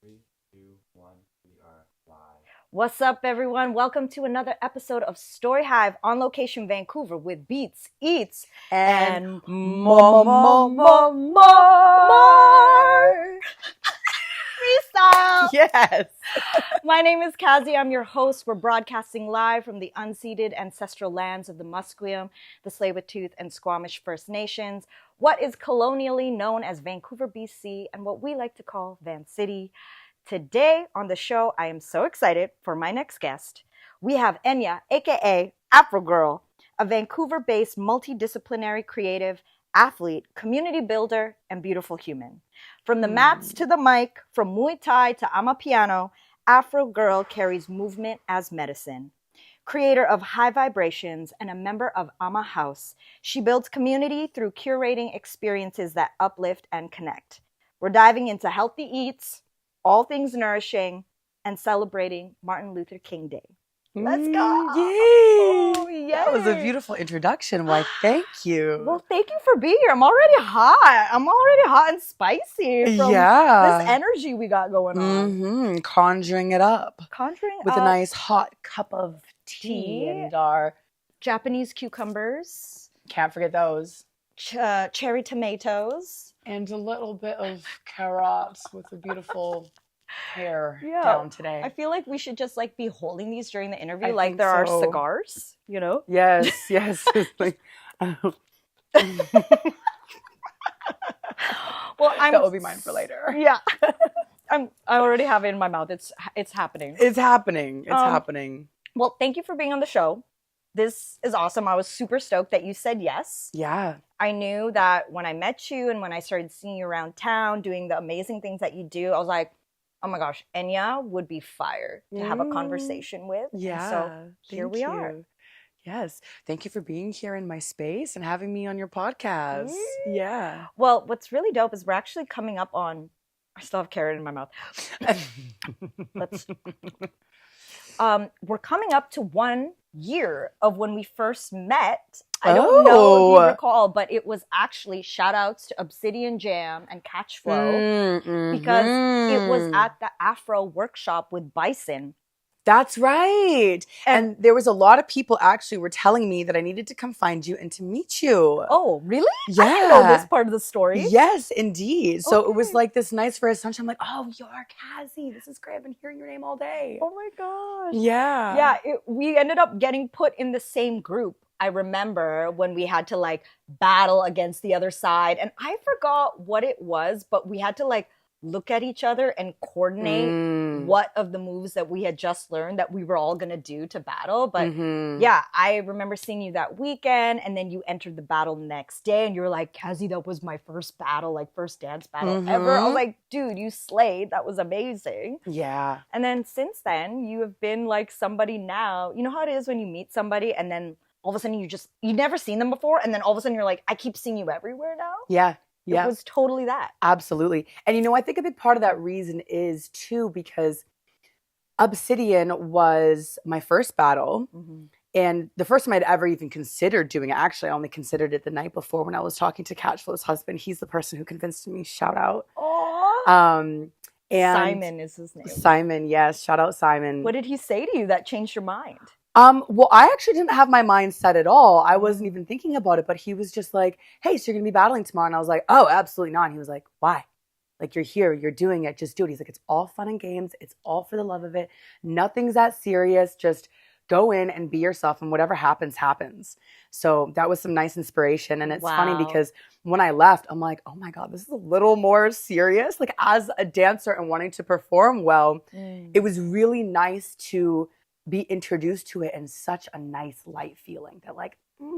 Three, two, one, we are live. What's up, everyone? Welcome to another episode of StoryHive On Location Vancouver with Beats, Eats, and more. Freestyle! Yes. My name is Kazi. I'm your host. We're broadcasting live from the unceded ancestral lands of the Musqueam, the Tsleil-Waututh, and Squamish First Nations, what is colonially known as Vancouver, BC, and what we like to call Van City. Today on the show, I am so excited for my next guest. We have Enya, aka AfroGirl, a Vancouver-based multidisciplinary creative, athlete, community builder, and beautiful human. From the mats to the mic, from Muay Thai to Amapiano, AfroGirl carries movement as medicine. Creator of High Vibrations and a member of Ama House, she builds community through curating experiences that uplift and connect. We're diving into healthy eats, all things nourishing, and celebrating Martin Luther King Day. Let's go! Yay! Yay! That was a beautiful introduction. Why, thank you. Well, thank you for being here. I'm already hot and spicy from this energy we got going on. Conjuring it up. Conjuring with up a nice hot cup of tea and our Japanese cucumbers, can't forget those, cherry tomatoes, and a little bit of carrots with a beautiful hair down today. I feel like we should just be holding these during the interview, I like think there are so. cigars, you know? Yes. It's like, well, that will be mine for later. Yeah. I already have it in my mouth. It's happening. It's happening. Well, thank you for being on the show. This is awesome. I was super stoked that you said yes. Yeah. I knew that when I met you and when I started seeing you around town doing the amazing things that you do, I was like, oh my gosh, Enya would be fire to have a conversation with. Yeah. And so here we are. Yes. Thank you for being here in my space and having me on your podcast. Yeah. Well, what's really dope is we're actually coming up on, I still have carrot in my mouth. We're coming up to 1 year of when we first met. I don't know if you recall, but it was actually shout outs to Obsidian Jam and Catch Flow because it was at the Afro workshop with Bison. That's right. And there was a lot of people actually were telling me that I needed to come find you and to meet you. Oh, really? Yeah. I didn't know this part of the story. Yes, indeed. So it was like this nice first assumption. I'm like, oh, you're Kazi. This is great. I've been hearing your name all day. Oh my gosh. Yeah. Yeah, we ended up getting put in the same group. I remember when we had to battle against the other side. And I forgot what it was, but we had to look at each other and coordinate what of the moves that we had just learned that we were all going to do to battle. But yeah, I remember seeing you that weekend and then you entered the battle the next day and you were like, Kazi, that was my first battle, first dance battle ever. I was like, dude, you slayed. That was amazing. Yeah. And then since then, you have been somebody now. You know how it is when you meet somebody and then all of a sudden you've never seen them before. And then all of a sudden you're like, I keep seeing you everywhere now. Yeah. Yeah. It was totally that. Absolutely. And I think a big part of that reason is too because Obsidian was my first battle and the first time I'd ever even considered doing it. Actually, I only considered it the night before when I was talking to Catchflow's husband. He's the person who convinced me. Shout out. Aww. And Simon is his name. Simon, yes. Shout out Simon. What did he say to you that changed your mind? Well, I actually didn't have my mind set at all. I wasn't even thinking about it, but he was just like, hey, so you're going to be battling tomorrow? And I was like, oh, absolutely not. And he was like, why? You're here, you're doing it, just do it. He's like, it's all fun and games. It's all for the love of it. Nothing's that serious. Just go in and be yourself and whatever happens, happens. So that was some nice inspiration. And it's funny because when I left, I'm like, oh my God, this is a little more serious. As a dancer and wanting to perform well, it was really nice to be introduced to it in such a nice light feeling that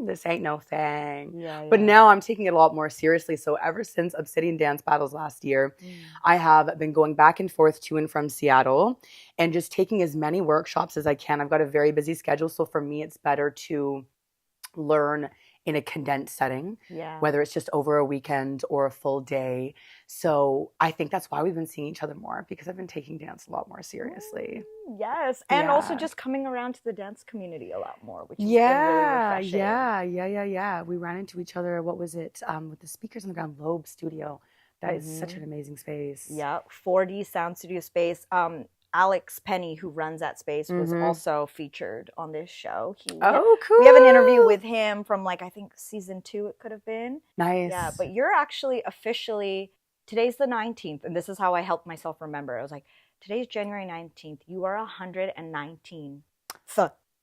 this ain't no thing. Yeah. But now I'm taking it a lot more seriously. So ever since Obsidian Dance Battles last year, I have been going back and forth to and from Seattle and just taking as many workshops as I can. I've got a very busy schedule. So for me, it's better to learn in a condensed setting, whether it's just over a weekend or a full day. So I think that's why we've been seeing each other more because I've been taking dance a lot more seriously. Yes. And also just coming around to the dance community a lot more, which is really refreshing. Yeah. We ran into each other, what was it, with the Speakers on the Ground Lobe studio That is such an amazing space. Yeah, 4D sound studio space. Alex Penny, who runs that space, was also featured on this show. Oh, cool. We have an interview with him from like, I think season 2 it could have been. Nice. Yeah, but you're actually officially, today's the 19th, and this is how I helped myself remember. I was like, today's January 19th. You are 119th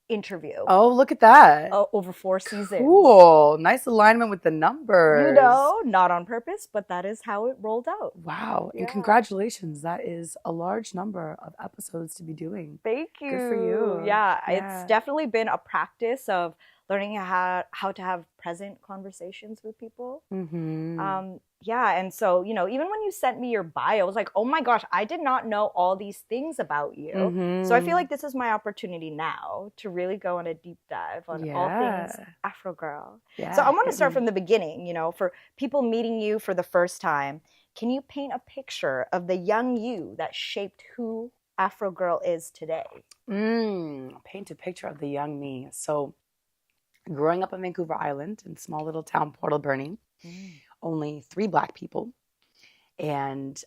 interview. Oh, look at that. Over 4 seasons. Cool. Nice alignment with the numbers. You know, not on purpose, but that is how it rolled out. Wow. And congratulations. That is a large number of episodes to be doing. Thank you. Good for you. Yeah, it's definitely been a practice of learning how to have present conversations with people. Yeah, and so, you know, even when you sent me your bio, I was like, oh my gosh, I did not know all these things about you. So I feel like this is my opportunity now to really go on a deep dive on all things AfroGirl. So I want to start from the beginning, you know, for people meeting you for the first time. Can you paint a picture of the young you that shaped who AfroGirl is today? Paint a picture of the young me. So growing up on Vancouver Island in small little town, Port Alberni, only 3 Black people, and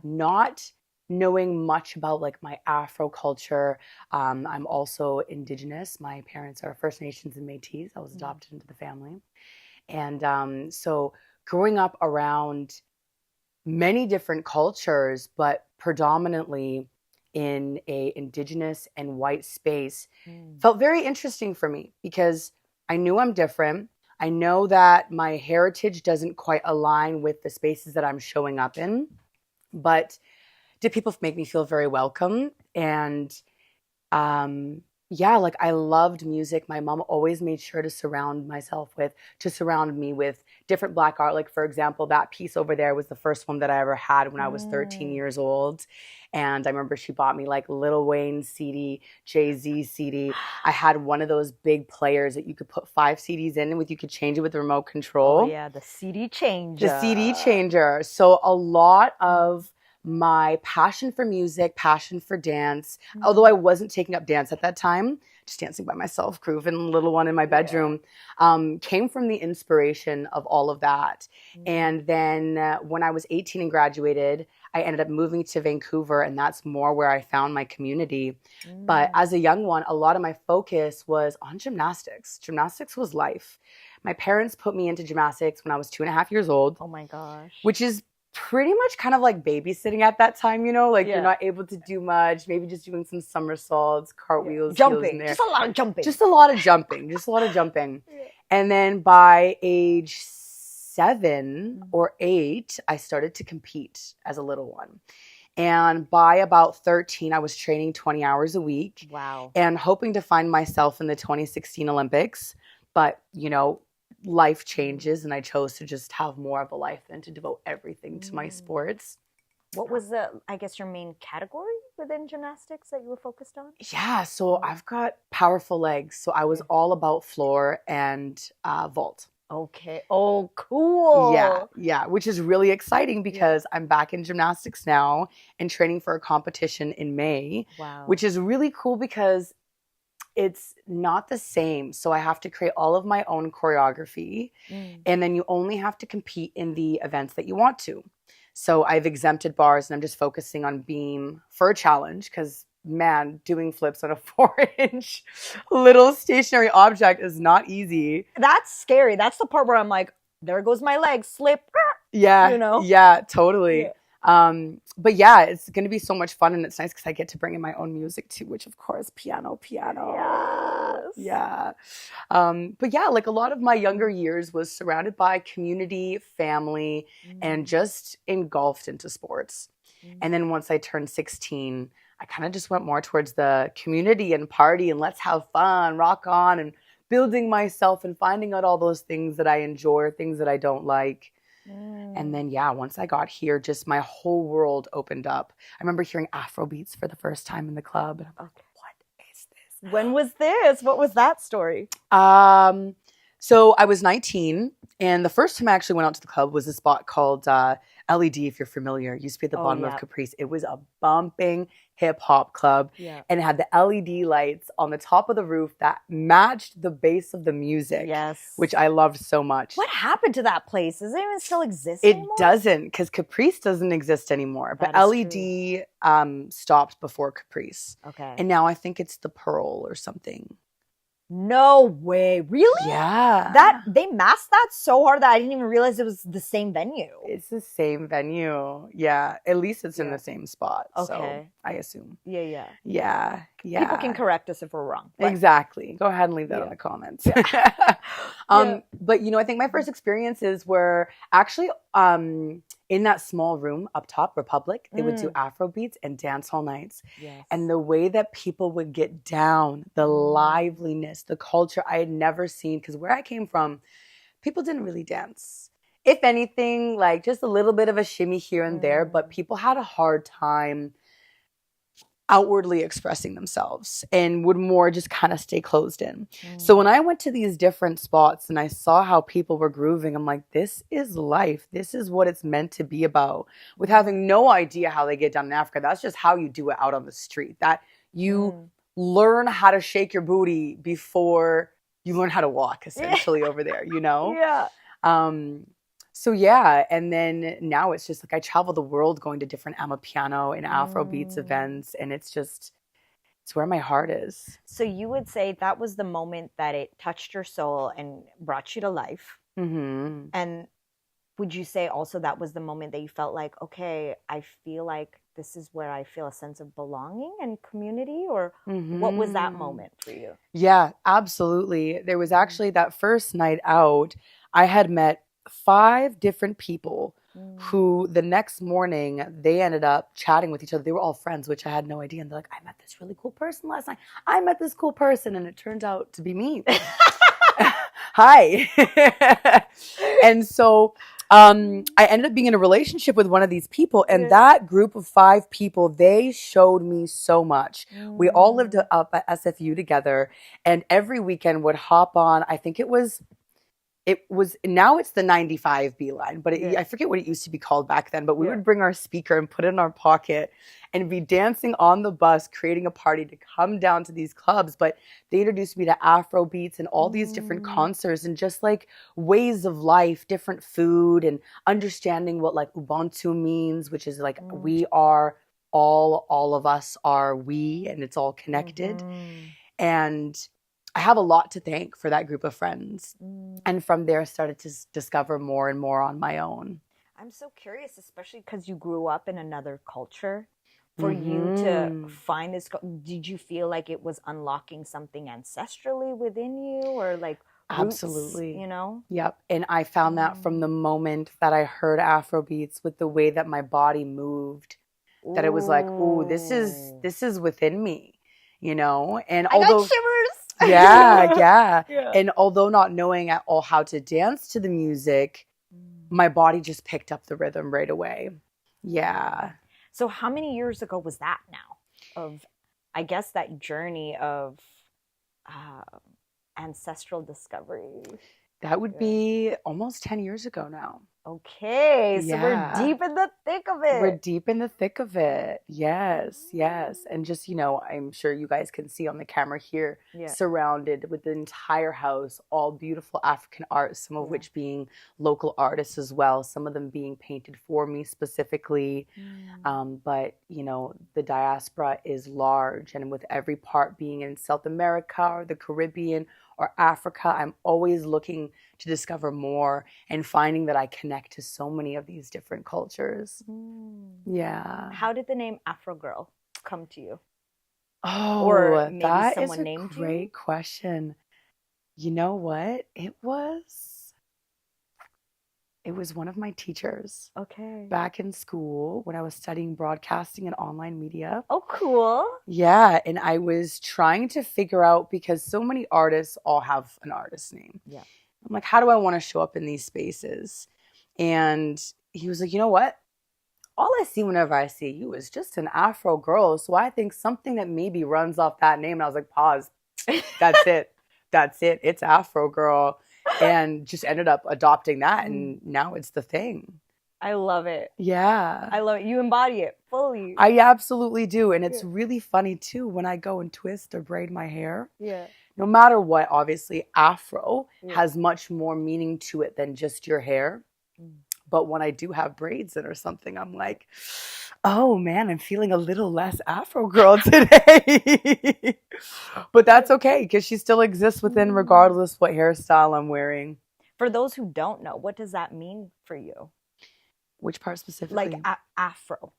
not knowing much about like my Afro culture. I'm also Indigenous. My parents are First Nations and Métis. I was adopted into the family. And so growing up around many different cultures, but predominantly in a Indigenous and white space, felt very interesting for me because I knew I'm different. I know that my heritage doesn't quite align with the spaces that I'm showing up in, but did people make me feel very welcome? And like I loved music. My mom always made sure to surround me with different Black art. Like, for example, that piece over there was the first one that I ever had when I was 13 years old. And I remember she bought me like Lil Wayne CD, Jay-Z CD. I had one of those big players that you could put 5 CDs in and you could change it with the remote control. Oh yeah, the CD changer. The CD changer. So a lot of my passion for music, passion for dance, although I wasn't taking up dance at that time, just dancing by myself, grooving little one in my bedroom, came from the inspiration of all of that. And then when I was 18 and graduated, I ended up moving to Vancouver, and that's more where I found my community. But as a young one, a lot of my focus was on gymnastics. Gymnastics was life. My parents put me into gymnastics when I was 2.5 years old. Oh my gosh. Which is pretty much kind of like babysitting at that time, you know, like you're not able to do much, maybe just doing some somersaults, cartwheels, jumping, in there. just a lot of jumping. Just a lot of jumping. And then by age 7 or 8, I started to compete as a little one. And by about 13, I was training 20 hours a week. Wow. And hoping to find myself in the 2016 Olympics. But, you know, life changes, and I chose to just have more of a life than to devote everything to my sports. What was your main category within gymnastics that you were focused on? Yeah, so I've got powerful legs. So I was all about floor and vault. Okay. Oh, cool. Yeah, which is really exciting because I'm back in gymnastics now and training for a competition in May. Wow. Which is really cool because it's not the same. So I have to create all of my own choreography, and then you only have to compete in the events that you want to. So I've exempted bars, and I'm just focusing on beam for a challenge because, man, doing flips on a 4-inch little stationary object is not easy. That's scary. That's the part where I'm like, there goes my leg, slip. Yeah, you know? Yeah, totally. Yeah. But yeah, it's going to be so much fun, and it's nice because I get to bring in my own music too, which of course, piano. Yes. Yeah. But yeah, like a lot of my younger years was surrounded by community, family, and just engulfed into sports. And then once I turned 16, I kind of just went more towards the community and party and let's have fun, rock on, and building myself and finding out all those things that I enjoy, things that I don't like. And then, once I got here, just my whole world opened up. I remember hearing Afro beats for the first time in the club. And I'm like, what is this? When was this? What was that story? So I was 19 And the first time I actually went out to the club was a spot called LED, if you're familiar. It used to be at the bottom of Caprice. It was a bumping hip hop club. Yeah. And it had the LED lights on the top of the roof that matched the bass of the music. Yes. Which I loved so much. What happened to that place? Does it even still exist It anymore? doesn't, because Caprice doesn't exist anymore. But That is LED stopped before Caprice. Okay. And now I think it's the Pearl or something. No way. Really? Yeah. That they masked that so hard that I didn't even realize it was the same venue. It's the same venue. Yeah. At least it's in the same spot. Okay. So I assume. Yeah. Yeah. Yeah. People can correct us if we're wrong. But Exactly. Go ahead and leave that in the comments. But I think my first experiences were actually in that small room up top, Republic. They would do Afro beats and dance hall nights. Yes. And the way that people would get down, the liveliness, the culture I had never seen, because where I came from, people didn't really dance. If anything, like just a little bit of a shimmy here and there, but people had a hard time outwardly expressing themselves and would more just kind of stay closed in. So when I went to these different spots and I saw how people were grooving, I'm like, this is life. This is what it's meant to be about. With having no idea how they get down in Africa, that's just how you do it out on the street. That you learn how to shake your booty before you learn how to walk, essentially, over there, Yeah. So yeah, and then now it's just like I travel the world going to different Amapiano and Afro beats events, and it's where my heart is. So you would say that was the moment that it touched your soul and brought you to life. Mm-hmm. And would you say also that was the moment that you felt like, okay, I feel like this is where I feel a sense of belonging and community? Or what was that moment for you? Yeah, absolutely. There was actually that first night out, I had met 5 different people who the next morning they ended up chatting with each other. They were all friends, which I had no idea. And they're like, I met this really cool person last night. I met this cool person. And it turned out to be me. Hi. And so I ended up being in a relationship with one of these people. And that group of 5 people, they showed me so much. We all lived up at SFU together. And every weekend would hop on, I think it was now it's the 95 B line, but I forget what it used to be called back then, but we would bring our speaker and put it in our pocket and be dancing on the bus, creating a party to come down to these clubs. But they introduced me to Afro beats and all these different concerts and just like ways of life, different food, and understanding what like Ubuntu means, which is like we are all of us are we, and it's all connected. And I have a lot to thank for that group of friends. And from there, started to discover more and more on my own. I'm so curious, especially because you grew up in another culture. For you to find this, did you feel like it was unlocking something ancestrally within you, or like roots, absolutely, Yep. And I found that from the moment that I heard Afro beats, with the way that my body moved, that it was like, ooh, this is within me, And I although got shivers. Yeah. And although not knowing at all how to dance to the music, my body just picked up the rhythm right away. Yeah. So how many years ago was that now? Of, I guess, that journey of ancestral discovery? That would be almost 10 years ago now. Okay, so we're deep in the thick of it. We're deep in the thick of it. Yes. And just, I'm sure you guys can see on the camera here, surrounded with the entire house, all beautiful African art, some of which being local artists as well, some of them being painted for me specifically. But, the diaspora is large, and with every part being in South America or the Caribbean or Africa, I'm always looking to discover more and finding that I connect to so many of these different cultures. Yeah. How did the name AfroGirl come to you? Oh, or maybe that someone is a named great you? question. You know what? It was one of my teachers Okay. back in school when I was studying broadcasting and online media. Oh, cool. Yeah, and I was trying to figure out, because so many artists all have an artist name. Yeah. I'm like, how do I want to show up in these spaces? And he was like, you know what? All I see whenever I see you is just an Afro girl. So I think something that maybe runs off that name. And I was like, pause. That's it. That's it. It's Afro Girl. and just ended up adopting that. And now it's the thing. I love it. Yeah. I love it. You embody it fully. I absolutely do. And it's really funny too when I go and twist or braid my hair. Yeah. No matter what, obviously, Afro has much more meaning to it than just your hair. But when I do have braids in or something, I'm like, oh man, I'm feeling a little less AfroGirl today. But that's okay because she still exists within regardless what hairstyle I'm wearing. For those who don't know, what does that mean for you? Which part specifically? Like Afro.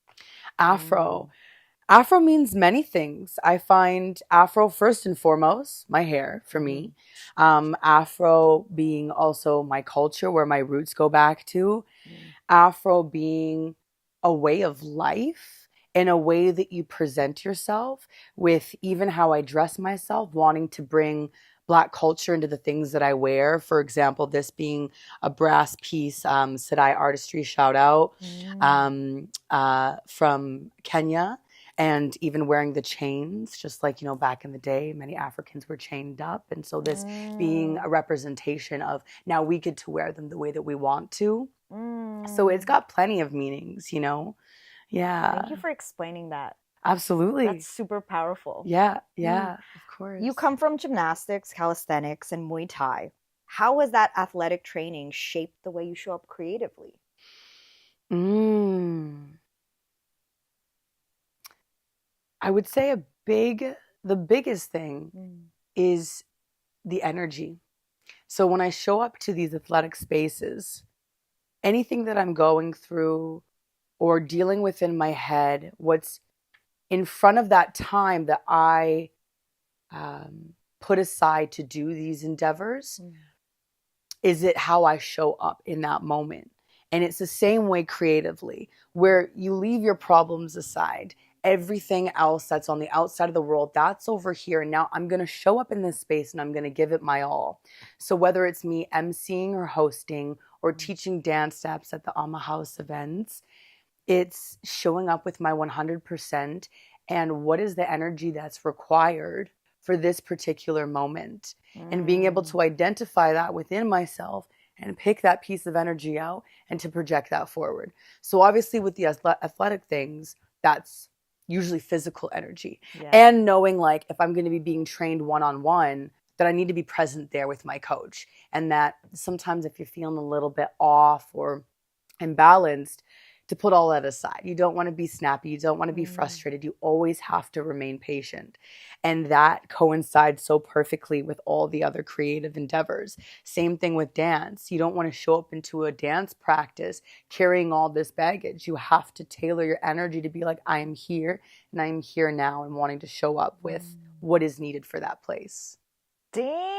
Afro. Afro means many things. I find Afro first and foremost, my hair for me. Afro being also my culture, where my roots go back to. Afro being a way of life and a way that you present yourself, with even how I dress myself, wanting to bring Black culture into the things that I wear. For example, this being a brass piece, Sadai Artistry, shout out, from Kenya. And even wearing the chains, just like, back in the day, many Africans were chained up. And so this being a representation of now we get to wear them the way that we want to. So it's got plenty of meanings, Yeah. Thank you for explaining that. Absolutely. That's super powerful. Yeah, of course. You come from gymnastics, calisthenics, and Muay Thai. How has that athletic training shaped the way you show up creatively? I would say the biggest thing is the energy. So when I show up to these athletic spaces, anything that I'm going through or dealing with in my head, what's in front of that time that I put aside to do these endeavors, is it how I show up in that moment? And it's the same way creatively, where you leave your problems aside. Everything else that's on the outside of the world, that's over here. And now I'm going to show up in this space and I'm going to give it my all. So whether it's me MCing or hosting or teaching dance steps at the Ama House events, it's showing up with my 100% and what is the energy that's required for this particular moment. And being able to identify that within myself and pick that piece of energy out and to project that forward. So obviously with the athletic things, that's usually physical energy. And knowing like if I'm going to be being trained one-on-one, that I need to be present there with my coach. And that sometimes if you're feeling a little bit off or imbalanced, to put all that aside. You don't want to be snappy. You don't want to be frustrated. You always have to remain patient. And that coincides so perfectly with all the other creative endeavors. Same thing with dance. You don't want to show up into a dance practice carrying all this baggage. You have to tailor your energy to be like, I am here and I am here now, and wanting to show up with what is needed for that place. Damn.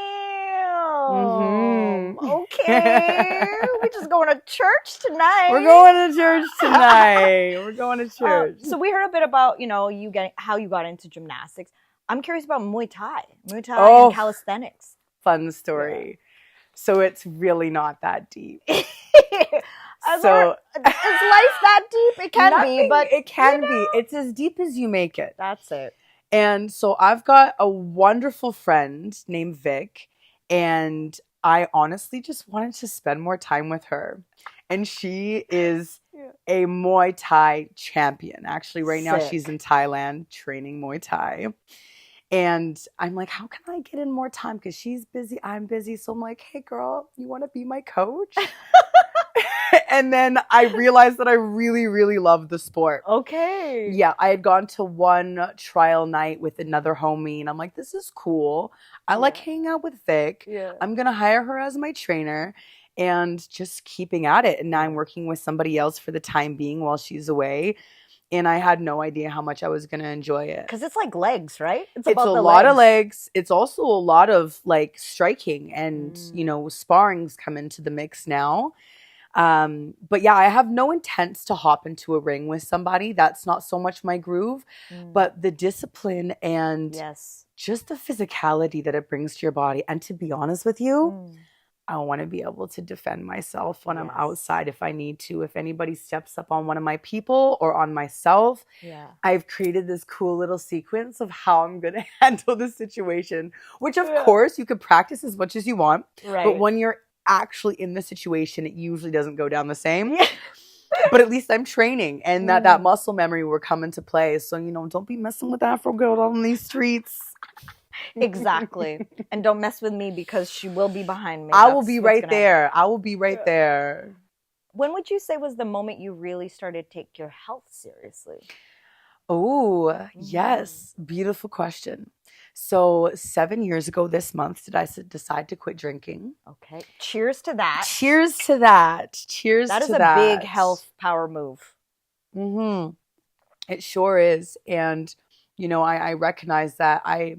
Okay. We're just going to church tonight. We're going to church tonight. We're going to church. So we heard a bit about, how you got into gymnastics. I'm curious about Muay Thai and calisthenics. Fun story. Yeah. So it's really not that deep. Is life that deep? It can be, but it can be. It's as deep as you make it. That's it. And so I've got a wonderful friend named Vic, and I honestly just wanted to spend more time with her. And she is a Muay Thai champion. Actually, right now she's in Thailand training Muay Thai. And I'm like, how can I get in more time? Because she's busy, I'm busy. So I'm like, hey, girl, you want to be my coach? And then I realized that I really, really love the sport. Okay. Yeah, I had gone to one trial night with another homie, and I'm like, this is cool. I like hanging out with Vic. Yeah. I'm going to hire her as my trainer and just keeping at it. And now I'm working with somebody else for the time being while she's away. And I had no idea how much I was going to enjoy it. Because it's like legs, right? It's a lot of legs. It's also a lot of like striking and, sparrings come into the mix now. But yeah, I have no intents to hop into a ring with somebody. That's not so much my groove, but the discipline and just the physicality that it brings to your body. And to be honest with you, I want to be able to defend myself when I'm outside if I need to. If anybody steps up on one of my people or on myself, I've created this cool little sequence of how I'm going to handle the situation, which of course you could practice as much as you want. Right. But when you're actually in the situation, it usually doesn't go down the same. But at least I'm training, and that muscle memory will come into play. So, don't be messing with AfroGirl on these streets. Exactly. And don't mess with me because she will be behind me. I will be right there. I will be right there. When would you say was the moment you really started to take your health seriously? Oh, yes. Beautiful question. So 7 years ago this month, did I decide to quit drinking? Okay. Cheers to that. Cheers to that. Cheers to that. That is a big health power move. Mm-hmm. It sure is. And, I recognize that I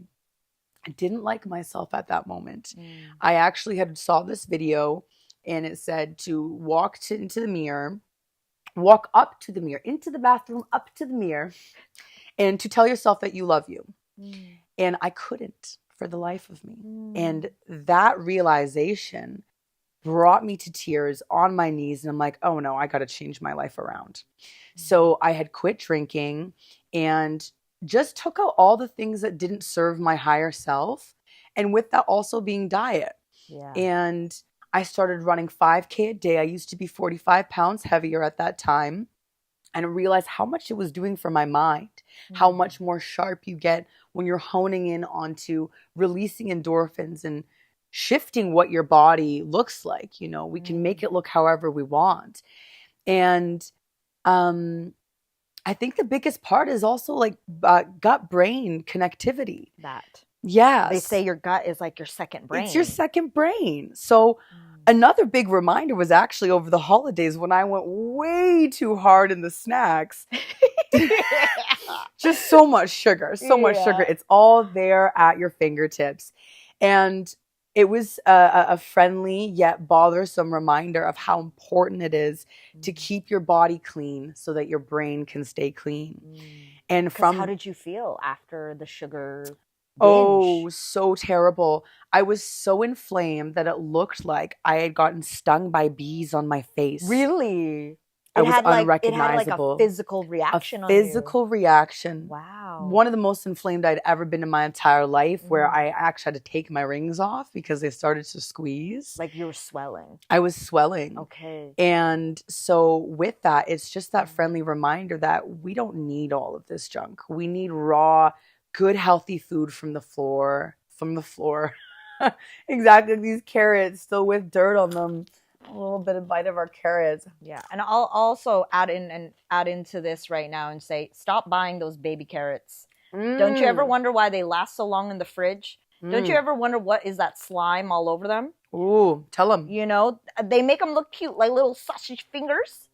didn't like myself at that moment. I actually saw this video, and it said to walk into the mirror, walk up to the mirror, into the bathroom, up to the mirror, and to tell yourself that you love you. And I couldn't for the life of me. And that realization brought me to tears on my knees. And I'm like, oh no, I got to change my life around. So I had quit drinking and just took out all the things that didn't serve my higher self. And with that also being diet. Yeah. And I started running 5K a day. I used to be 45 pounds heavier at that time. And I realized how much it was doing for my mind, how much more sharp you get when you're honing in onto releasing endorphins and shifting what your body looks like. We can make it look however we want. And I think the biggest part is also like gut-brain connectivity. Yeah. They say your gut is like your second brain. It's your second brain. So another big reminder was actually over the holidays when I went way too hard in the snacks. Just so much sugar, much sugar. It's all there at your fingertips. And it was a friendly yet bothersome reminder of how important it is to keep your body clean so that your brain can stay clean. And how did you feel after the sugar binge? Oh, so terrible. I was so inflamed that it looked like I had gotten stung by bees on my face. Really? I was unrecognizable. It had like a physical reaction on you. A physical reaction. Wow. One of the most inflamed I'd ever been in my entire life, where I actually had to take my rings off because they started to squeeze. Like you were swelling. I was swelling. Okay. And so with that, it's just that friendly reminder that we don't need all of this junk. We need raw, good, healthy food from the floor. Exactly. These carrots still with dirt on them. A little bit of bite of our carrots. Yeah. And I'll also add into this right now and say, stop buying those baby carrots. Don't you ever wonder why they last so long in the fridge? Don't you ever wonder what is that slime all over them? Ooh, tell them. They make them look cute, like little sausage fingers.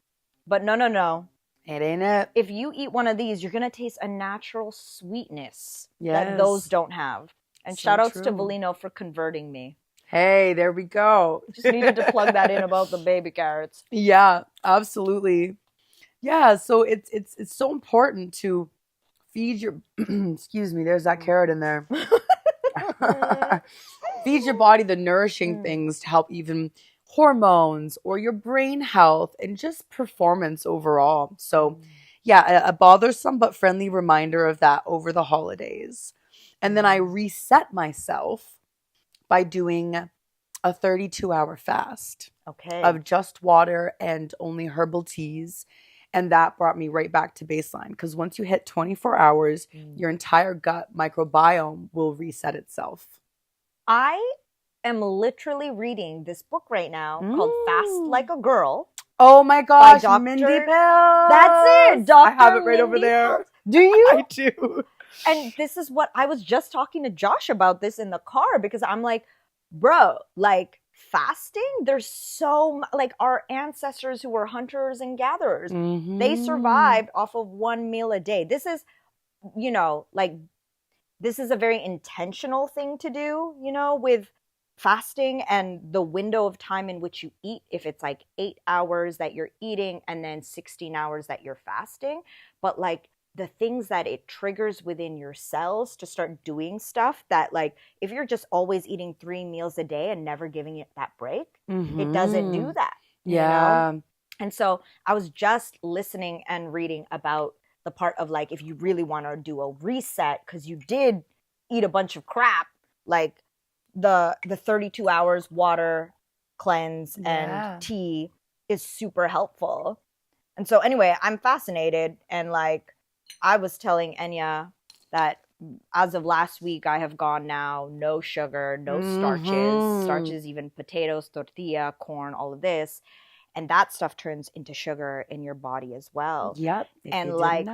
But no. It ain't it. If you eat one of these, you're going to taste a natural sweetness that those don't have. And so shout outs to Valino for converting me. Hey, there we go. Just needed to plug that in about the baby carrots. Yeah, absolutely. Yeah, so it's so important to feed your excuse me, there's that carrot in there. Feed your body the nourishing things to help even hormones or your brain health and just performance overall. So yeah, a bothersome but friendly reminder of that over the holidays. And then I reset myself by doing a 32-hour fast of just water and only herbal teas. And that brought me right back to baseline. Because once you hit 24 hours, your entire gut microbiome will reset itself. I am literally reading this book right now called Fast Like a Girl. Oh my gosh, Mindy Pills. That's it. Dr. I have it right Mindy over there. Pills. Do you? I do. And this is what I was just talking to Josh about this in the car because I'm like, bro, like fasting, there's so like our ancestors who were hunters and gatherers, they survived off of one meal a day. This is, this is a very intentional thing to do, with fasting and the window of time in which you eat. If it's like 8 hours that you're eating and then 16 hours that you're fasting, but like the things that it triggers within your cells to start doing stuff that, like, if you're just always eating 3 meals a day and never giving it that break, it doesn't do that. Yeah. You know? And so I was just listening and reading about the part of like, if you really want to do a reset, because you did eat a bunch of crap, like the 32 hours water, cleanse Yeah. and tea is super helpful. And so anyway, I'm fascinated, and like I was telling Enya that as of last week, I have gone now no sugar, no starches, even potatoes, tortilla, corn, all of this. And that stuff turns into sugar in your body as well. Yep. And like,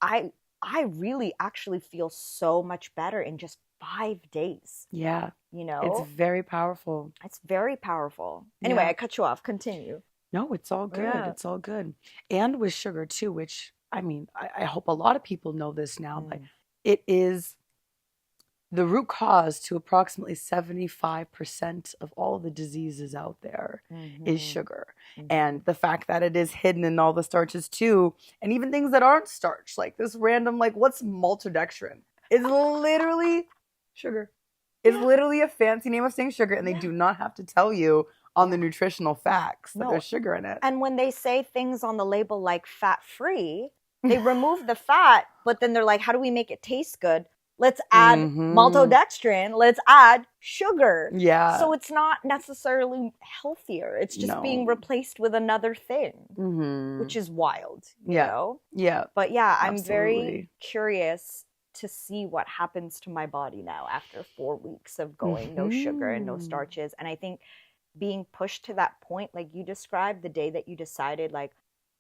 I really actually feel so much better in just 5 days. Yeah. You know? It's very powerful. It's very powerful. Anyway, Yeah. I cut you off. Continue. No, it's all good. Yeah. It's all good. And with sugar too, which, I mean, I hope a lot of people know this now, but it is the root cause to approximately 75% of all the diseases out there is sugar. And the fact that it is hidden in all the starches too, and even things that aren't starch, like this random, like what's maltodextrin? It's literally sugar. It's literally a fancy name of saying sugar, and they do not have to tell you on the nutritional facts that there's sugar in it. And when they say things on the label like fat-free, they remove the fat, but then they're like, how do we make it taste good? Let's add maltodextrin. Let's add sugar. Yeah. So it's not necessarily healthier. It's just being replaced with another thing, which is wild, you know? Yeah. But yeah, I'm Absolutely. very curious to see what happens to my body now after 4 weeks of going no sugar and no starches. And I think being pushed to that point, like you described, the day that you decided, like,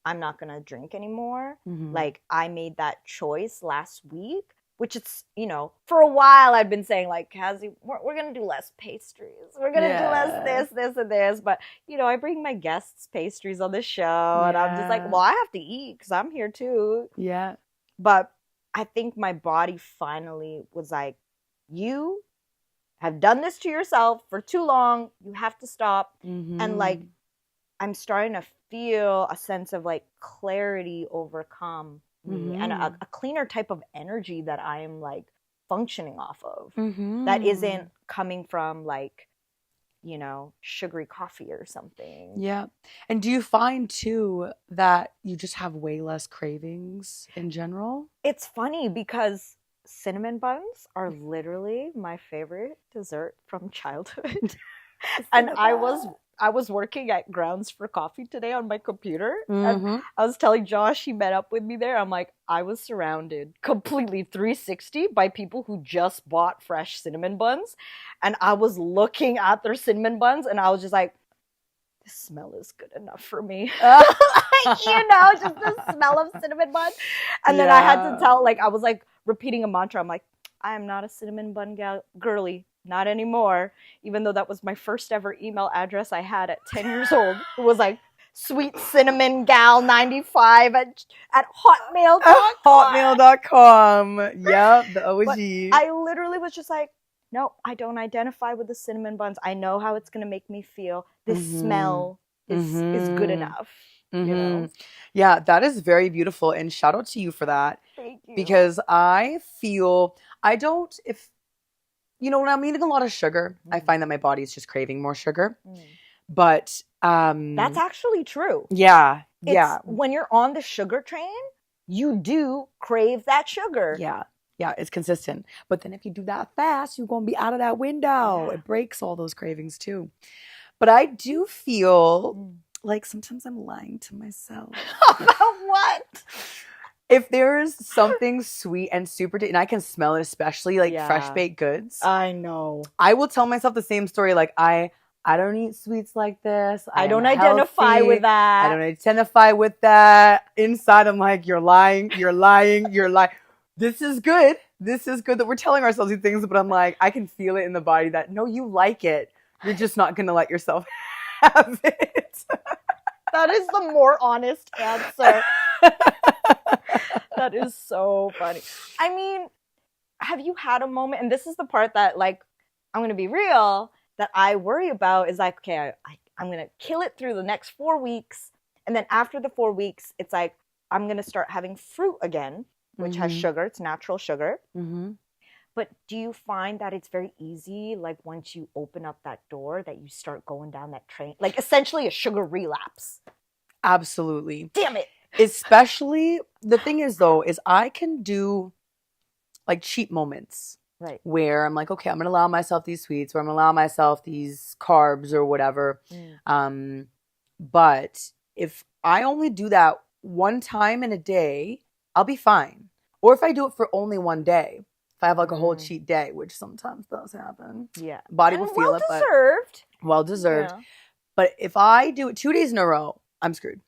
I'm not going to drink anymore. Like, I made that choice last week, which it's, you know, for a while I'd been saying, like, Cassie, we're going to do less pastries. We're going to do less this, and this. But, you know, I bring my guests pastries on the show, and I'm just like, well, I have to eat because I'm here too. Yeah. But I think my body finally was like, you have done this to yourself for too long. You have to stop. And like, I'm starting to feel a sense of like clarity overcome me and a cleaner type of energy that I am like functioning off of that isn't coming from like, you know, sugary coffee or something. Yeah. And do you find too that you just have way less cravings in general? It's funny because cinnamon buns are literally my favorite dessert from childhood. And I was working at Grounds for Coffee today on my computer. And I was telling Josh, he met up with me there. I'm like, I was surrounded completely 360 by people who just bought fresh cinnamon buns. And I was looking at their cinnamon buns and I was just like, the smell is good enough for me. You know, just the smell of cinnamon bun. And then I had to tell, like, I was like repeating a mantra. I'm like, I am not a cinnamon bun girly. Not anymore. Even though that was my first ever email address I had at 10 years old. It was like sweet cinnamon gal 95 at hotmail.com. Hotmail.com. Yep, the OG. But I literally was just like, no, I don't identify with the cinnamon buns. I know how it's going to make me feel. The smell is good enough. You know? Yeah, that is very beautiful. And shout out to you for that. Thank you. Because I feel, you know, when I'm eating a lot of sugar, I find that my body is just craving more sugar. But that's actually true. Yeah. When you're on the sugar train, you do crave that sugar. Yeah, it's consistent. But then if you do that fast, you're going to be out of that window. It breaks all those cravings too. But I do feel like sometimes I'm lying to myself. About what? If there's something sweet and super, and I can smell it, especially like fresh baked goods. I know. I will tell myself the same story. Like I don't eat sweets like this. I don't identify with that. I don't identify with that. Inside, I'm like, you're lying. This is good. This is good that we're telling ourselves these things. But I'm like, I can feel it in the body that no, you like it. You're just not going to let yourself have it. That is the more honest answer. That is so funny. I mean, have you had a moment, and this is the part that, like, I'm going to be real, that I worry about is like, okay, I'm going to kill it through the next 4 weeks. And then after the 4 weeks, it's like, I'm going to start having fruit again, which has sugar. It's natural sugar. But do you find that it's very easy, like once you open up that door, that you start going down that train? Like essentially a sugar relapse. Absolutely. Damn it. Especially, the thing is though, is I can do like cheat moments. Right. where I'm like, okay, I'm going to allow myself these sweets, or I'm going to allow myself these carbs or whatever. But if I only do that one time in a day, I'll be fine. Or if I do it for only one day, if I have like a whole cheat day, which sometimes does happen. Yeah. Body And will feel it, but well deserved. Yeah. But if I do it 2 days in a row, I'm screwed.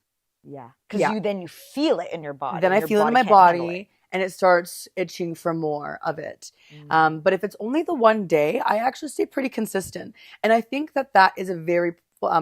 Yeah. Because you feel it in your body. Then I feel it in my body and it starts itching for more of it. But if it's only the one day, I actually stay pretty consistent. And I think that is a very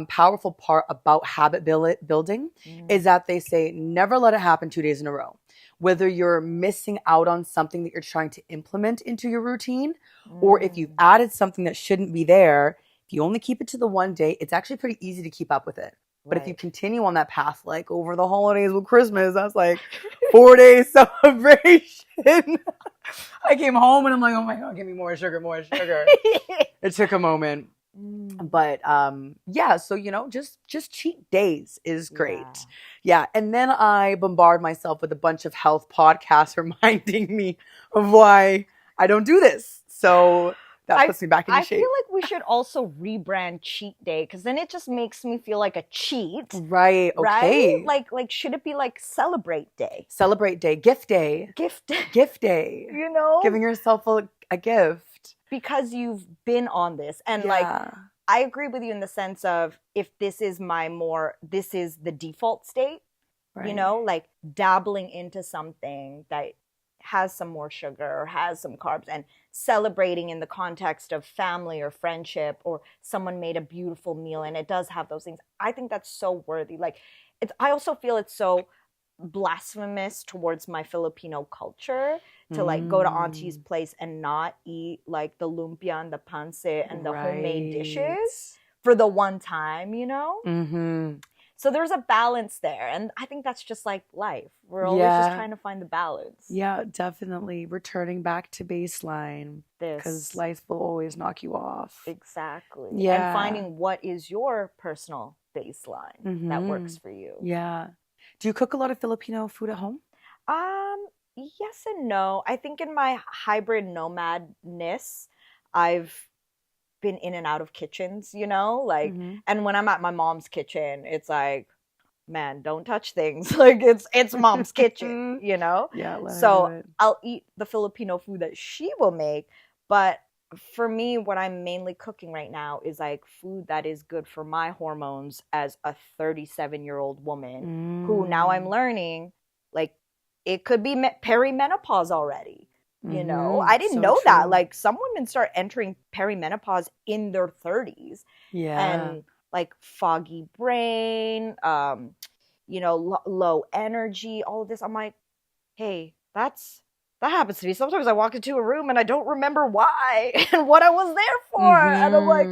powerful part about habit building is that they say never let it happen 2 days in a row. Whether you're missing out on something that you're trying to implement into your routine, or if you've added something that shouldn't be there, if you only keep it to the one day, it's actually pretty easy to keep up with it. But if you continue on that path, like over the holidays with Christmas, that's like 4 days celebration. I came home and I'm like, oh my God, give me more sugar, more sugar. It took a moment. But yeah, so just cheat days is great. Yeah. And then I bombard myself with a bunch of health podcasts reminding me of why I don't do this. So that puts me back into shape. I feel like we should also rebrand cheat day, because then it just makes me feel like a cheat. Right. Okay. Right? Like should it be like celebrate day? Celebrate day. Gift day. Gift day. Gift day. Giving yourself a gift. Because you've been on this. And like, I agree with you in the sense of if this is this is the default state, like dabbling into something that has some more sugar or has some carbs and celebrating in the context of family or friendship or someone made a beautiful meal and it does have those things. I think that's so worthy. Like I also feel it's so blasphemous towards my Filipino culture to like go to auntie's place and not eat like the lumpia and the pancit and the homemade dishes for the one time, So there's a balance there. And I think that's just like life. We're always just trying to find the balance. Yeah, definitely. Returning back to baseline. Because life will always knock you off. Exactly. Yeah. And finding what is your personal baseline that works for you. Yeah. Do you cook a lot of Filipino food at home? Yes and no. I think in my hybrid nomadness, I've been in and out of kitchens, like, and when I'm at my mom's kitchen, it's like, man, don't touch things. Like it's mom's kitchen, Yeah. So I'll eat the Filipino food that she will make. But for me, what I'm mainly cooking right now is like food that is good for my hormones as a 37-year-old woman who now I'm learning, like, it could be perimenopause already. I didn't know that. Like some women start entering perimenopause in their 30s. Yeah. And like foggy brain, low energy, all of this. I'm like, hey, that happens to me. Sometimes I walk into a room and I don't remember why and what I was there for. And I'm like,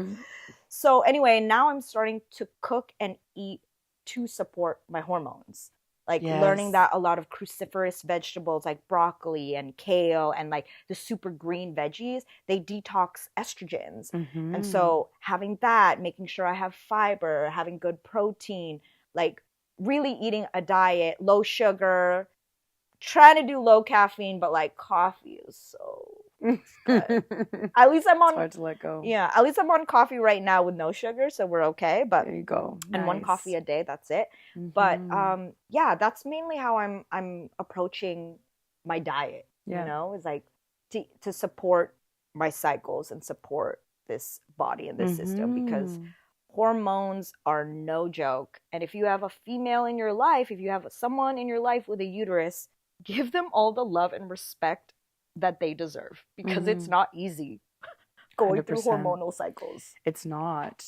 so anyway, now I'm starting to cook and eat to support my hormones. Like learning that a lot of cruciferous vegetables like broccoli and kale and like the super green veggies, they detox estrogens. And so having that, making sure I have fiber, having good protein, like really eating a diet, low sugar, trying to do low caffeine, but like coffee is so good. At least I'm on. It's hard to let go. Yeah, at least I'm on coffee right now with no sugar, so we're okay. But there you go. And one coffee a day, that's it. But yeah, that's mainly how I'm approaching my diet. Is like to support my cycles and support this body and this system, because hormones are no joke. And if you have a female in your life, if you have someone in your life with a uterus, give them all the love and respect that they deserve, because it's not easy going 100%. through hormonal cycles. It's not.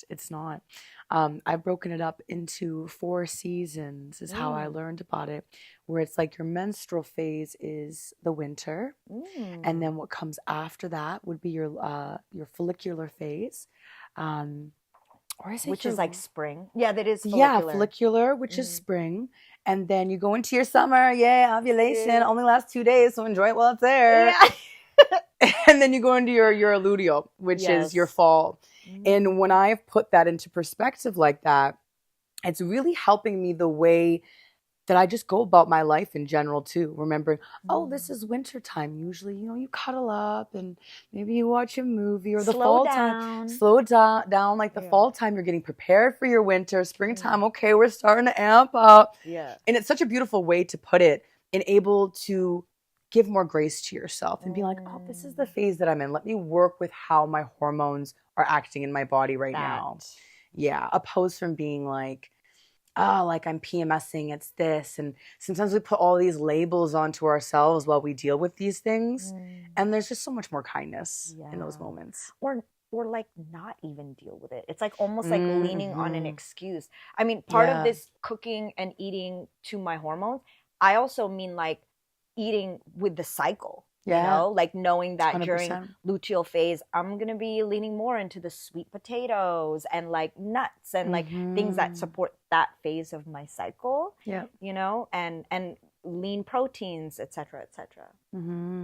I've broken it up into 4 seasons is how I learned about it, where it's like your menstrual phase is the winter, and then what comes after that would be your follicular phase, which is like spring. Yeah, that is follicular. Yeah, follicular, which is spring. And then you go into your summer. Yeah, ovulation only lasts 2 days, so enjoy it while it's there. Yeah. And then you go into your luteal, which is your fall. And when I've put that into perspective like that, it's really helping me the way that I just go about my life in general too, remembering, oh, this is winter time. Usually, you cuddle up and maybe you watch a movie, or the fall time. Slow down. Like the fall time, you're getting prepared for your winter. Springtime, okay, we're starting to amp up. Yeah. And it's such a beautiful way to put it, and able to give more grace to yourself and be like, oh, this is the phase that I'm in. Let me work with how my hormones are acting in my body right now. Yeah. Opposed from being like, oh, like I'm PMSing, it's this. And sometimes we put all these labels onto ourselves while we deal with these things. And there's just so much more kindness in those moments. Or like not even deal with it. It's like almost like leaning on an excuse. I mean, part of this cooking and eating to my hormones, I also mean like eating with the cycle. You know, like knowing that 100%. During luteal phase, I'm going to be leaning more into the sweet potatoes and like nuts and like things that support that phase of my cycle, you know, and lean proteins, et cetera, et cetera.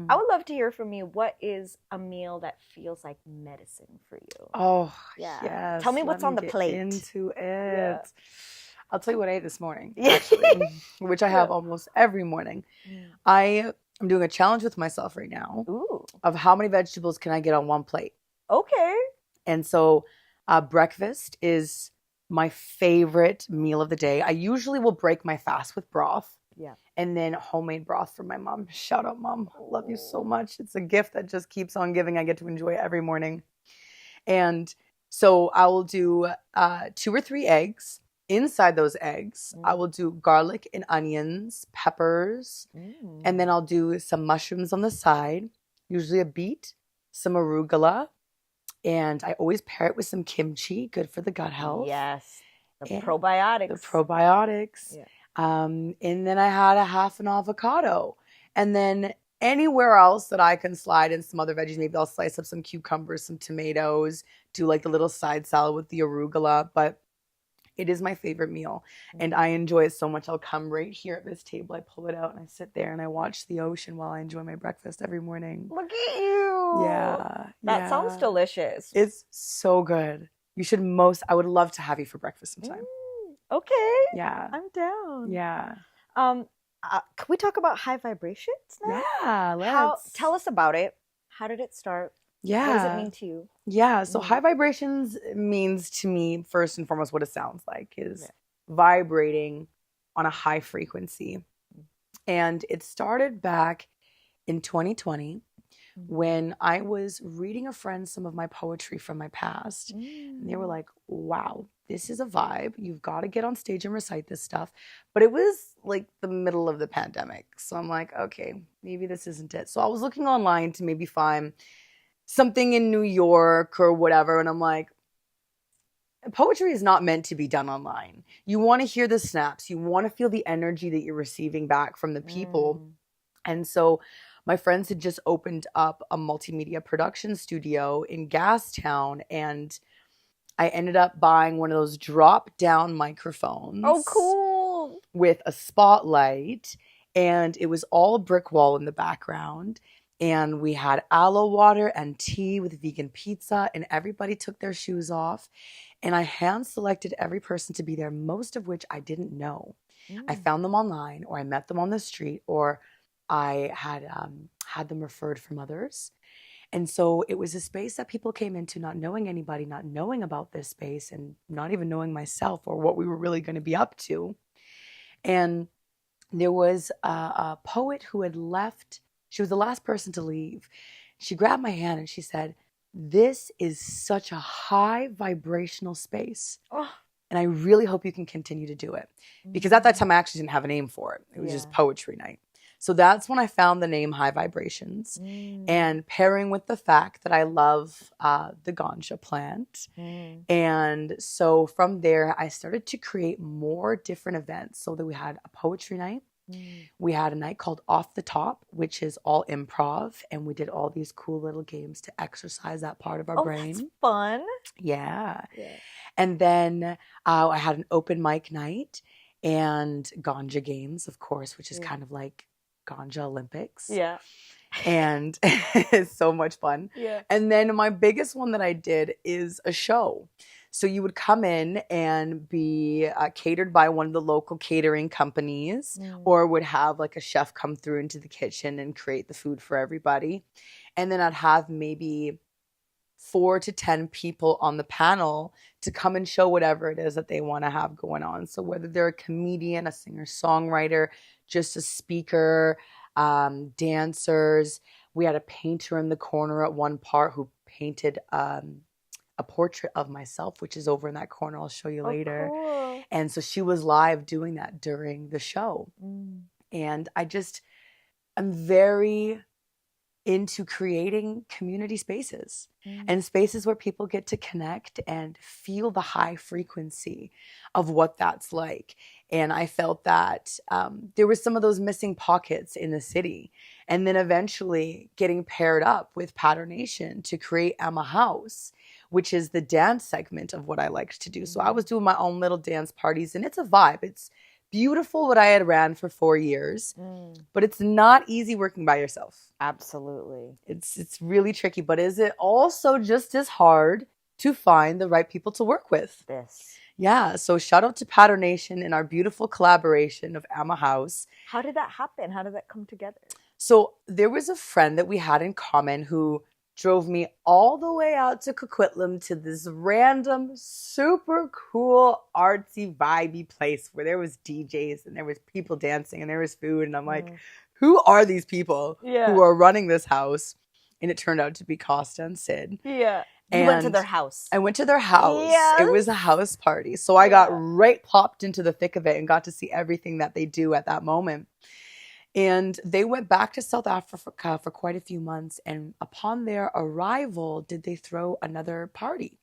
I would love to hear from you. What is a meal that feels like medicine for you? Oh, yes. Tell me what's on the plate. Into it. Yeah. I'll tell you what I ate this morning, actually, which I have almost every morning. I'm doing a challenge with myself right now of how many vegetables can I get on one plate. Okay. And so breakfast is my favorite meal of the day. I usually will break my fast with broth. Yeah. And then homemade broth from my mom. Shout out, Mom. I love you so much. It's a gift that just keeps on giving. I get to enjoy it every morning. And so I will do 2 or 3 eggs. Inside those eggs, I will do garlic and onions, peppers, and then I'll do some mushrooms on the side, usually a beet, some arugula, and I always pair it with some kimchi, good for the gut health. Yes, the probiotics. Yeah. And then I had a half an avocado. And then anywhere else that I can slide in some other veggies, maybe I'll slice up some cucumbers, some tomatoes, do like the little side salad with the arugula, but it is my favorite meal, and I enjoy it so much. I'll come right here at this table. I pull it out, and I sit there, and I watch the ocean while I enjoy my breakfast every morning. Look at you. Yeah. That sounds delicious. It's so good. I would love to have you for breakfast sometime. Okay. Yeah. I'm down. Yeah. Can we talk about high vibrations now? Yeah, let's. Tell us about it. How did it start? Yeah. What does it mean to you? Yeah. So high vibrations means to me, first and foremost, what it sounds like is vibrating on a high frequency. And it started back in 2020 when I was reading a friend some of my poetry from my past. And they were like, wow, this is a vibe. You've got to get on stage and recite this stuff. But it was like the middle of the pandemic. So I'm like, okay, maybe this isn't it. So I was looking online to maybe find something in New York or whatever. And I'm like, poetry is not meant to be done online. You want to hear the snaps. You want to feel the energy that you're receiving back from the people. And so my friends had just opened up a multimedia production studio in Gastown, and I ended up buying one of those drop-down microphones. Oh, cool. With a spotlight, and it was all a brick wall in the background. And we had aloe water and tea with vegan pizza, and everybody took their shoes off. And I hand-selected every person to be there, most of which I didn't know. I found them online, or I met them on the street, or I had them referred from others. And so it was a space that people came into not knowing anybody, not knowing about this space, and not even knowing myself or what we were really going to be up to. And there was a poet who had left. She was the last person to leave. She grabbed my hand and she said, "This is such a high vibrational space. And I really hope you can continue to do it." Because at that time, I actually didn't have a name for it. It was just poetry night. So that's when I found the name High Vibrations. And pairing with the fact that I love the ganja plant. And so from there, I started to create more different events. So that we had a poetry night. We had a night called Off the Top, which is all improv. And we did all these cool little games to exercise that part of our brain. That's fun. Yeah. And then I had an open mic night and ganja games, of course, which is kind of like Ganja Olympics. And it's so much fun. Yeah. And then my biggest one that I did is a show. So you would come in and be catered by one of the local catering companies, or would have like a chef come through into the kitchen and create the food for everybody. And then I'd have maybe 4 to 10 people on the panel to come and show whatever it is that they want to have going on. So whether they're a comedian, a singer-songwriter, just a speaker, dancers. We had a painter in the corner at one part who painted a portrait of myself, which is over in that corner. I'll show you later. Cool. And so she was live doing that during the show. And I'm very into creating community spaces and spaces where people get to connect and feel the high frequency of what that's like. And I felt that there were some of those missing pockets in the city. And then eventually getting paired up with Pattern Nation to create Emma House, which is the dance segment of what I liked to do. So I was doing my own little dance parties, and it's a vibe. It's beautiful what I had ran for 4 years, but it's not easy working by yourself. Absolutely. It's really tricky, but is it also just as hard to find the right people to work with? This. Yeah, so shout out to Pattern Nation and our beautiful collaboration of Emma House. How did that happen? How did that come together? So there was a friend that we had in common who drove me all the way out to Coquitlam to this random, super cool, artsy, vibey place where there was DJs and there was people dancing and there was food. And I'm like, who are these people who are running this house? And it turned out to be Costa and Sid. Yeah. And you went to their house. I went to their house. Yes. It was a house party. So I got right plopped into the thick of it and got to see everything that they do at that moment. And they went back to South Africa for quite a few months. And upon their arrival, did they throw another party?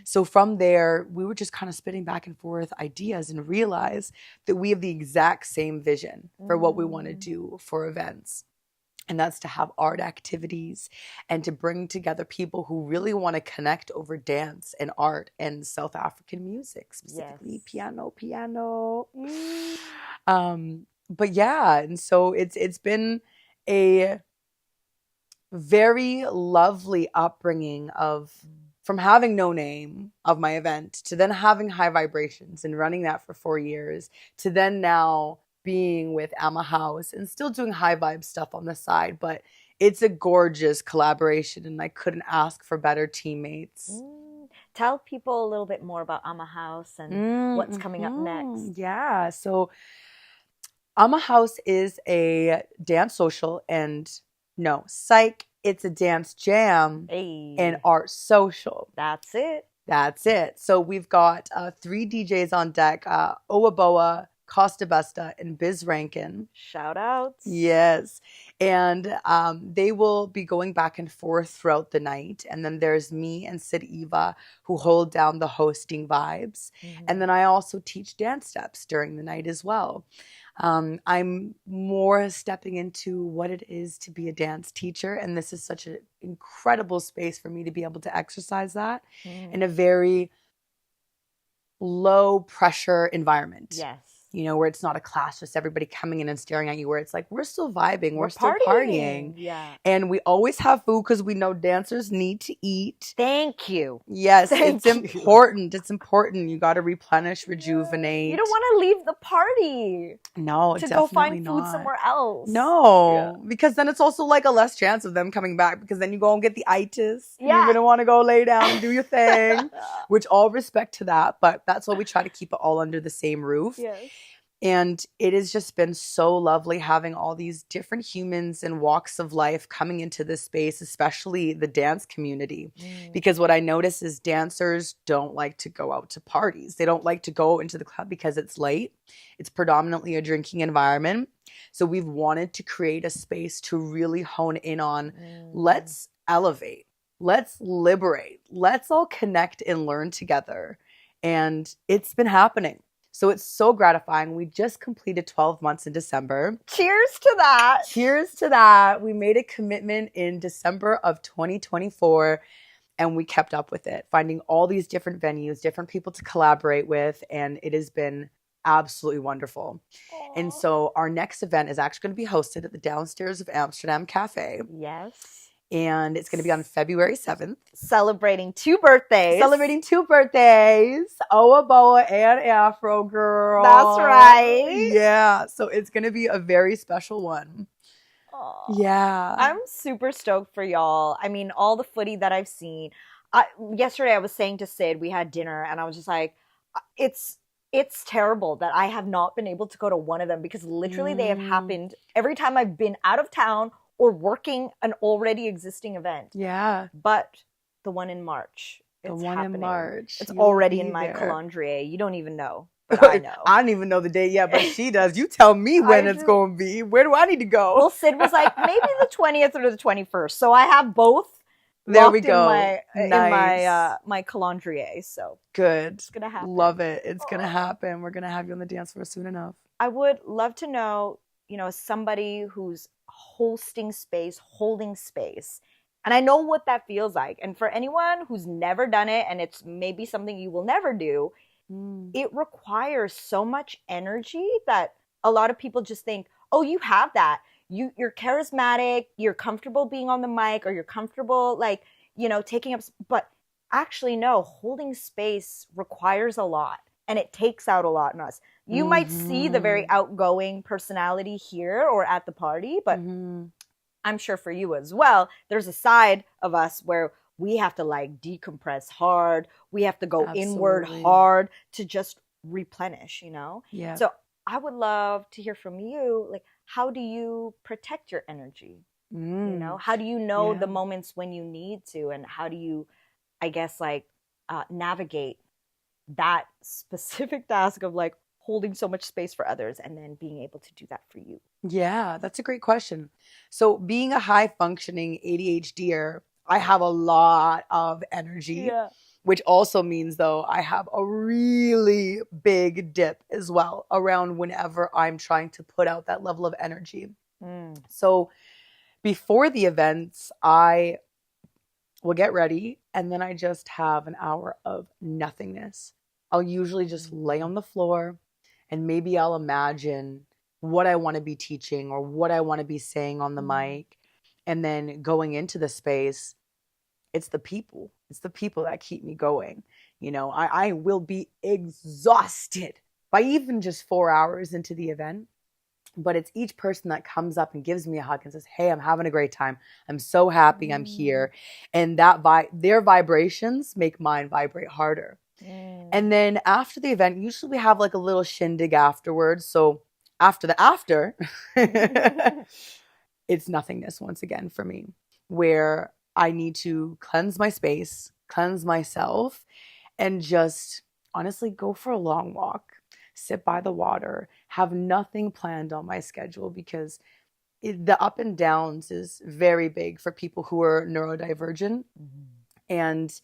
So from there, we were just kind of spitting back and forth ideas and realized that we have the exact same vision for what we want to do for events. And that's to have art activities and to bring together people who really want to connect over dance and art and South African music, specifically piano. But yeah, and so it's been a very lovely upbringing from having no name of my event to then having High Vibrations and running that for 4 years to then now being with Emma House and still doing high vibe stuff on the side. But it's a gorgeous collaboration and I couldn't ask for better teammates. Tell people a little bit more about Amma House and what's coming up next. Yeah, so Amma House is a dance social it's a dance jam and art social. That's it. So we've got 3 DJs on deck, Owaboa, Costa Besta, and Biz Rankin. Shout outs. Yes. And they will be going back and forth throughout the night. And then there's me and Sid Eva who hold down the hosting vibes. And then I also teach dance steps during the night as well. I'm more stepping into what it is to be a dance teacher. And this is such an incredible space for me to be able to exercise that in a very low pressure environment. Yes. You know, where it's not a class, just everybody coming in and staring at you, where it's like, we're still vibing, we're still partying. Yeah. And we always have food because we know dancers need to eat. Thank you. Yes, it's important. It's important. You got to replenish, rejuvenate. You don't want to leave the party. No, to go find food somewhere else. No, because then it's also like a less chance of them coming back because then you go and get the itis. Yeah. You're going to want to go lay down and do your thing, which all respect to that. But that's why we try to keep it all under the same roof. Yes. And it has just been so lovely having all these different humans and walks of life coming into this space, especially the dance community. Because what I notice is dancers don't like to go out to parties. They don't like to go into the club because it's late. It's predominantly a drinking environment. So we've wanted to create a space to really hone in on, let's elevate, let's liberate, let's all connect and learn together. And it's been happening. So it's so gratifying. We just completed 12 months in December. Cheers to that. Cheers to that. We made a commitment in December of 2024 and we kept up with it, finding all these different venues, different people to collaborate with. And it has been absolutely wonderful. And so our next event is actually going to be hosted at the downstairs of Amsterdam Cafe. Yes. And it's going to be on February 7th. Celebrating 2 birthdays. Celebrating 2 birthdays. Oa Boa and AfroGirl. That's right. Yeah. So it's going to be a very special one. Aww. Yeah. I'm super stoked for y'all. I mean, all the footy that I've seen. Yesterday I was saying to Sid, we had dinner, and I was just like, it's terrible that I have not been able to go to one of them, because literally they have happened every time I've been out of town or working an already existing event. Yeah. But the one in March. The one in March. It's already in my calendrier. You don't even know. But I know. I don't even know the date yet, but she does. You tell me when it's going to be. Where do I need to go? Well, Sid was like, maybe the 20th or the 21st. So I have both. There we go. In my calendrier. So good. It's going to happen. Love it. It's going to happen. We're going to have you on the dance floor soon enough. I would love to know, somebody who's holding space. And I know what that feels like. And for anyone who's never done it, and it's maybe something you will never do, it requires so much energy that a lot of people just think, oh, you have that. You're charismatic, you're comfortable being on the mic, or you're comfortable taking up. But actually, no, holding space requires a lot. And it takes out a lot in us. You might see the very outgoing personality here or at the party, but I'm sure for you as well, there's a side of us where we have to decompress hard. We have to go inward hard to just replenish, Yeah. So I would love to hear from you. How do you protect your energy? How do you know the moments when you need to? And how do you, I guess, navigate that specific task of holding so much space for others and then being able to do that for you? Yeah, that's a great question. So being a high functioning ADHDer, I have a lot of energy, which also means though I have a really big dip as well around whenever I'm trying to put out that level of energy. So before the events, I will get ready and then I just have an hour of nothingness. I'll usually just lay on the floor and maybe I'll imagine what I want to be teaching or what I want to be saying on the mic. And then going into the space, it's the people. It's the people that keep me going. I will be exhausted by even just 4 hours into the event. But it's each person that comes up and gives me a hug and says, hey, I'm having a great time. I'm so happy I'm here. And that their vibrations make mine vibrate harder. And then after the event, usually we have a little shindig afterwards. So after the after, it's nothingness once again for me, where I need to cleanse my space, cleanse myself, and just honestly go for a long walk, sit by the water, have nothing planned on my schedule, because the up and downs is very big for people who are neurodivergent. And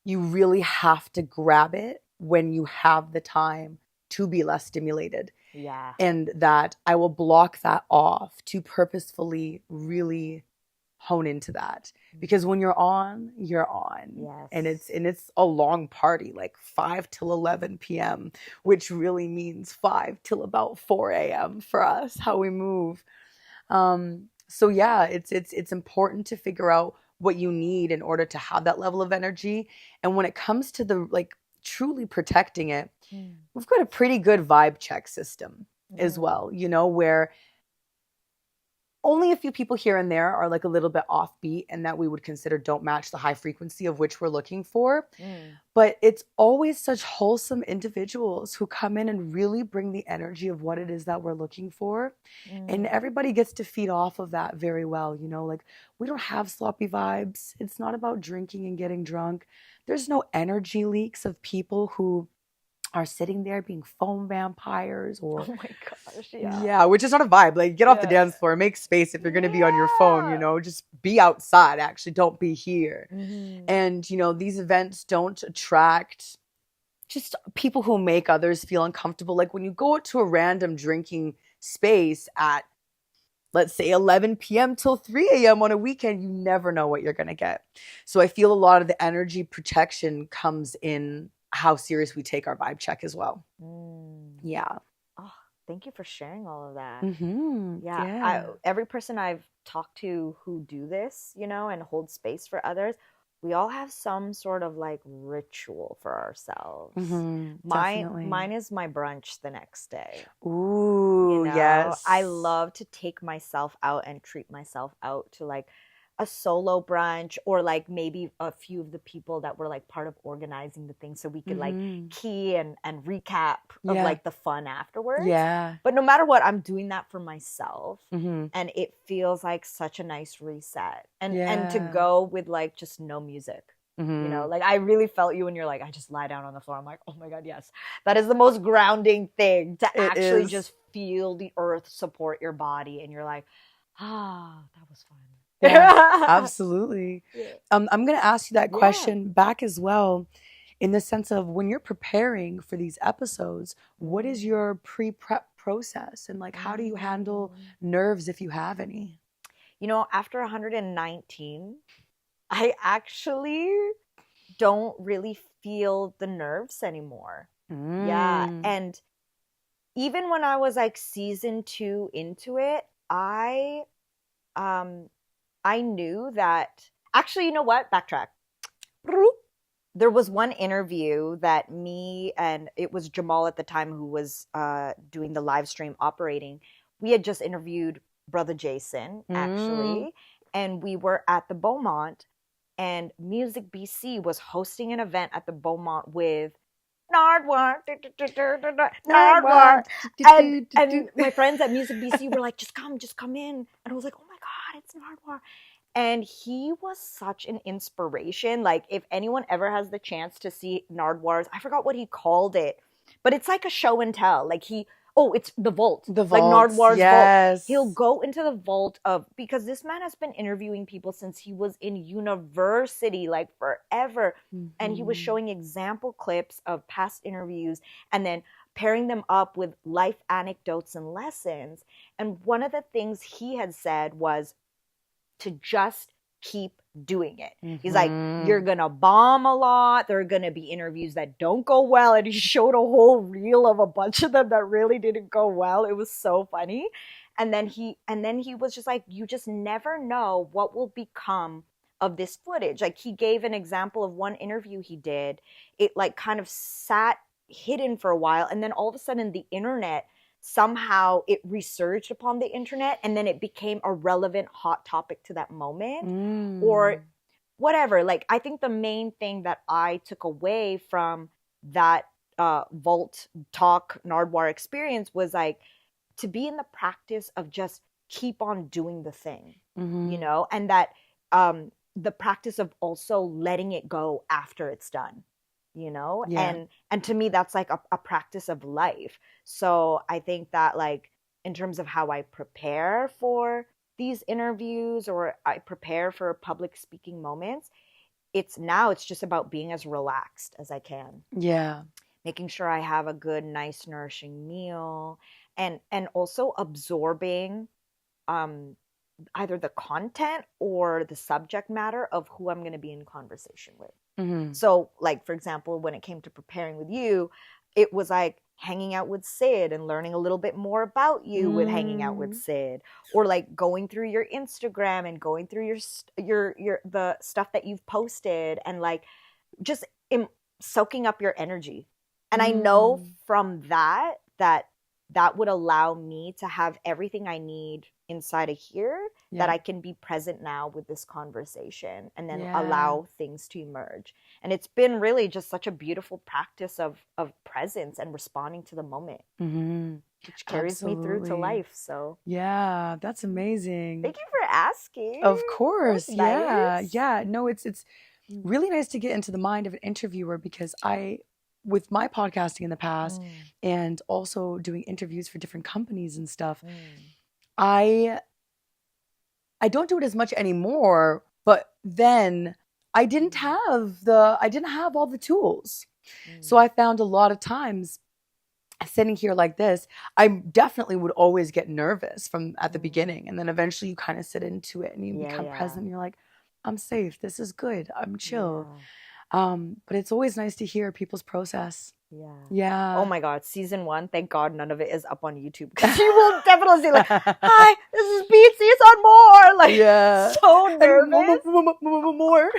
you really have to grab it when you have the time to be less stimulated. Yeah. And that I will block that off to purposefully really hone into that. Because when you're on, you're on. Yes. And it's a long party, 5 till 11 p.m., which really means 5 till about 4 a.m. for us, how we move. So yeah, it's important to figure out what you need in order to have that level of energy. And when it comes to the truly protecting it, we've got a pretty good vibe check system as well, where only a few people here and there are a little bit offbeat and that we would consider don't match the high frequency of which we're looking for. But it's always such wholesome individuals who come in and really bring the energy of what it is that we're looking for. And everybody gets to feed off of that very well. We don't have sloppy vibes. It's not about drinking and getting drunk. There's no energy leaks of people who are sitting there being foam vampires or oh my gosh, yeah, which is not a vibe. Get off the dance floor, make space. If you're going to be on your phone, just be outside. Actually, don't be here. And these events don't attract just people who make others feel uncomfortable. When you go to a random drinking space at, let's say, 11 p.m. till 3 a.m. on a weekend, you never know what you're going to get. So I feel a lot of the energy protection comes in how serious we take our vibe check as well. Yeah. Oh, thank you for sharing all of that. Yeah. Every person I've talked to who do this, you know, and hold space for others, we all have some sort of like ritual for ourselves. Definitely. Mine is my brunch the next day. Ooh, You know? yes. I love to take myself out and treat myself out to like a solo brunch, or like maybe a few of the people that were like part of organizing the thing, so we could like key and recap of like the fun afterwards. Yeah. But no matter what, I'm doing that for myself, and it feels like such a nice reset. And to go with like just no music. You know, like I really felt you when you're like, I just lie down on the floor. I'm like, oh my God, yes. That is the most grounding thing, to actually just feel the earth support your body. And you're like, that was fun. Yeah, absolutely. I'm going to ask you that question back as well, in the sense of when you're preparing for these episodes, what is your pre-prep process, and like how do you handle nerves if you have any? You know, after 119, I actually don't really feel the nerves anymore. Yeah. And even when I was like season 2 into it, I knew that, actually, you know what? Backtrack. There was one interview that me and it was Jamal at the time who was doing the live stream operating. We had just interviewed Brother Jason, actually, and we were at the Beaumont, and Music BC was hosting an event at the Beaumont with Nardwar, and my friends at Music BC were like, just come in. And I was like, oh my God, it's Nardwar. And he was such an inspiration. Like, if anyone ever has the chance to see Nardwar's, I forgot what he called it, but it's like a show and tell. Like it's the vault. The vault. Like Nardwar's vault. He'll go into the vault because this man has been interviewing people since he was in university, like forever. And he was showing example clips of past interviews and then pairing them up with life anecdotes and lessons. And one of the things he had said was to just keep doing it. He's like, you're gonna bomb a lot. There are gonna be interviews that don't go well. And he showed a whole reel of a bunch of them that really didn't go well. It was so funny. And then he was just like, you just never know what will become of this footage. Like, he gave an example of one interview he did. It like kind of sat hidden for a while, and then all of a sudden the internet, somehow it resurged upon the internet, and then it became a relevant hot topic to that moment or whatever. Like, I think the main thing that I took away from that Vault Talk Nardwar experience was like to be in the practice of just keep on doing the thing, you know, and that the practice of also letting it go after it's done. You know, and to me, that's like a practice of life. So I think that, like, in terms of how I prepare for these interviews or I prepare for public speaking moments, it's just about being as relaxed as I can. Yeah. Making sure I have a good, nice, nourishing meal, and also absorbing either the content or the subject matter of who I'm going to be in conversation with. So, like, for example, when it came to preparing with you, it was like hanging out with Sid and learning a little bit more about you with hanging out with Sid, or like going through your Instagram and going through your the stuff that you've posted and like just soaking up your energy. And I know from that would allow me to have everything I need inside of here, that I can be present now with this conversation and then allow things to emerge. And it's been really just such a beautiful practice of presence and responding to the moment, which carries me through to life. So yeah, that's amazing. Thank you for asking. Of course. Nice. Yeah. No, it's really nice to get into the mind of an interviewer, because with my podcasting in the past and also doing interviews for different companies and stuff, I don't do it as much anymore, but then I didn't have all the tools. So I found a lot of times sitting here like this, I definitely would always get nervous at the beginning, and then eventually you kind of sit into it and you become present and you're like, I'm safe, this is good, I'm chill. But it's always nice to hear people's process. Yeah. Yeah. Oh my God, season 1. Thank God none of it is up on YouTube because you will definitely see like, hi, this is Beat season more. Like, Yeah. so nervous, More.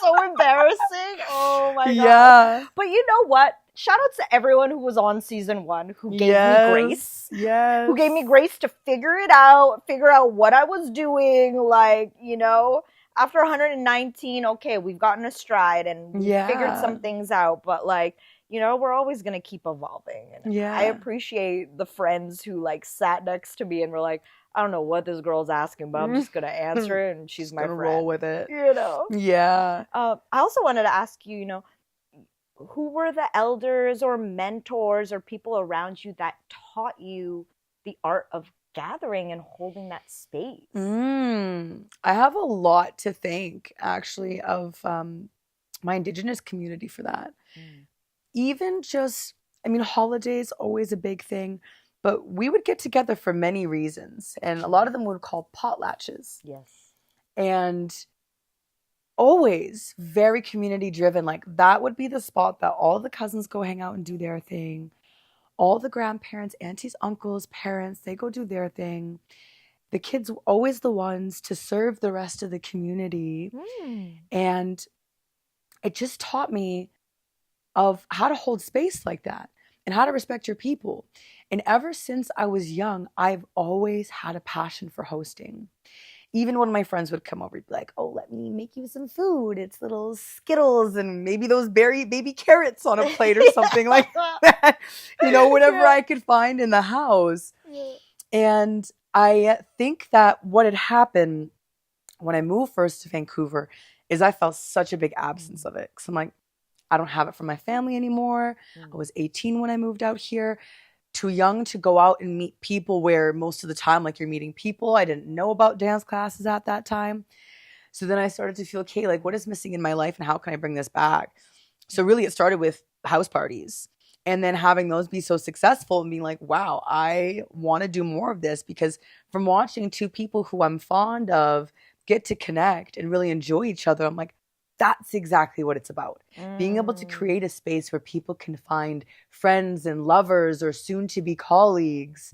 so embarrassing. Oh my God. Yeah. But you know what? Shout out to everyone who was on season 1 who gave me grace. Yes. Who gave me grace to figure out what I was doing. Like, you know, after 119, okay, we've gotten a stride and we figured some things out. But like, you know, we're always going to keep evolving. And I appreciate the friends who like sat next to me and were like, I don't know what this girl's asking, but I'm just going to answer it and she's my friend. Roll with it. You know? Yeah. I also wanted to ask you, you know, who were the elders or mentors or people around you that taught you the art of gathering and holding that space? I have a lot to thank, actually, of my Indigenous community for that. Even just, I mean, holidays, always a big thing, but we would get together for many reasons, and a lot of them would call potlatches. Yes. And always very community driven. Like that would be the spot that all the cousins go hang out and do their thing. All the grandparents, aunties, uncles, parents, they go do their thing. The kids were always the ones to serve the rest of the community. And it just taught me of how to hold space like that and how to respect your people. And ever since I was young, I've always had a passion for hosting. Even when my friends would come over, be like, oh, let me make you some food. It's little Skittles and maybe those baby carrots on a plate or something like that. You know, whatever I could find in the house. And I think that what had happened when I moved first to Vancouver is I felt such a big absence of it. Because I'm like, I don't have it from my family anymore. I was 18 when I moved out here. Too young to go out and meet people where most of the time, like you're meeting people. I didn't know about dance classes at that time. So then I started to feel, okay, like what is missing in my life and how can I bring this back? So really it started with house parties and then having those be so successful and being like, wow, I want to do more of this because from watching two people who I'm fond of get to connect and really enjoy each other, I'm like, that's exactly what it's about. Being able to create a space where people can find friends and lovers or soon to be colleagues.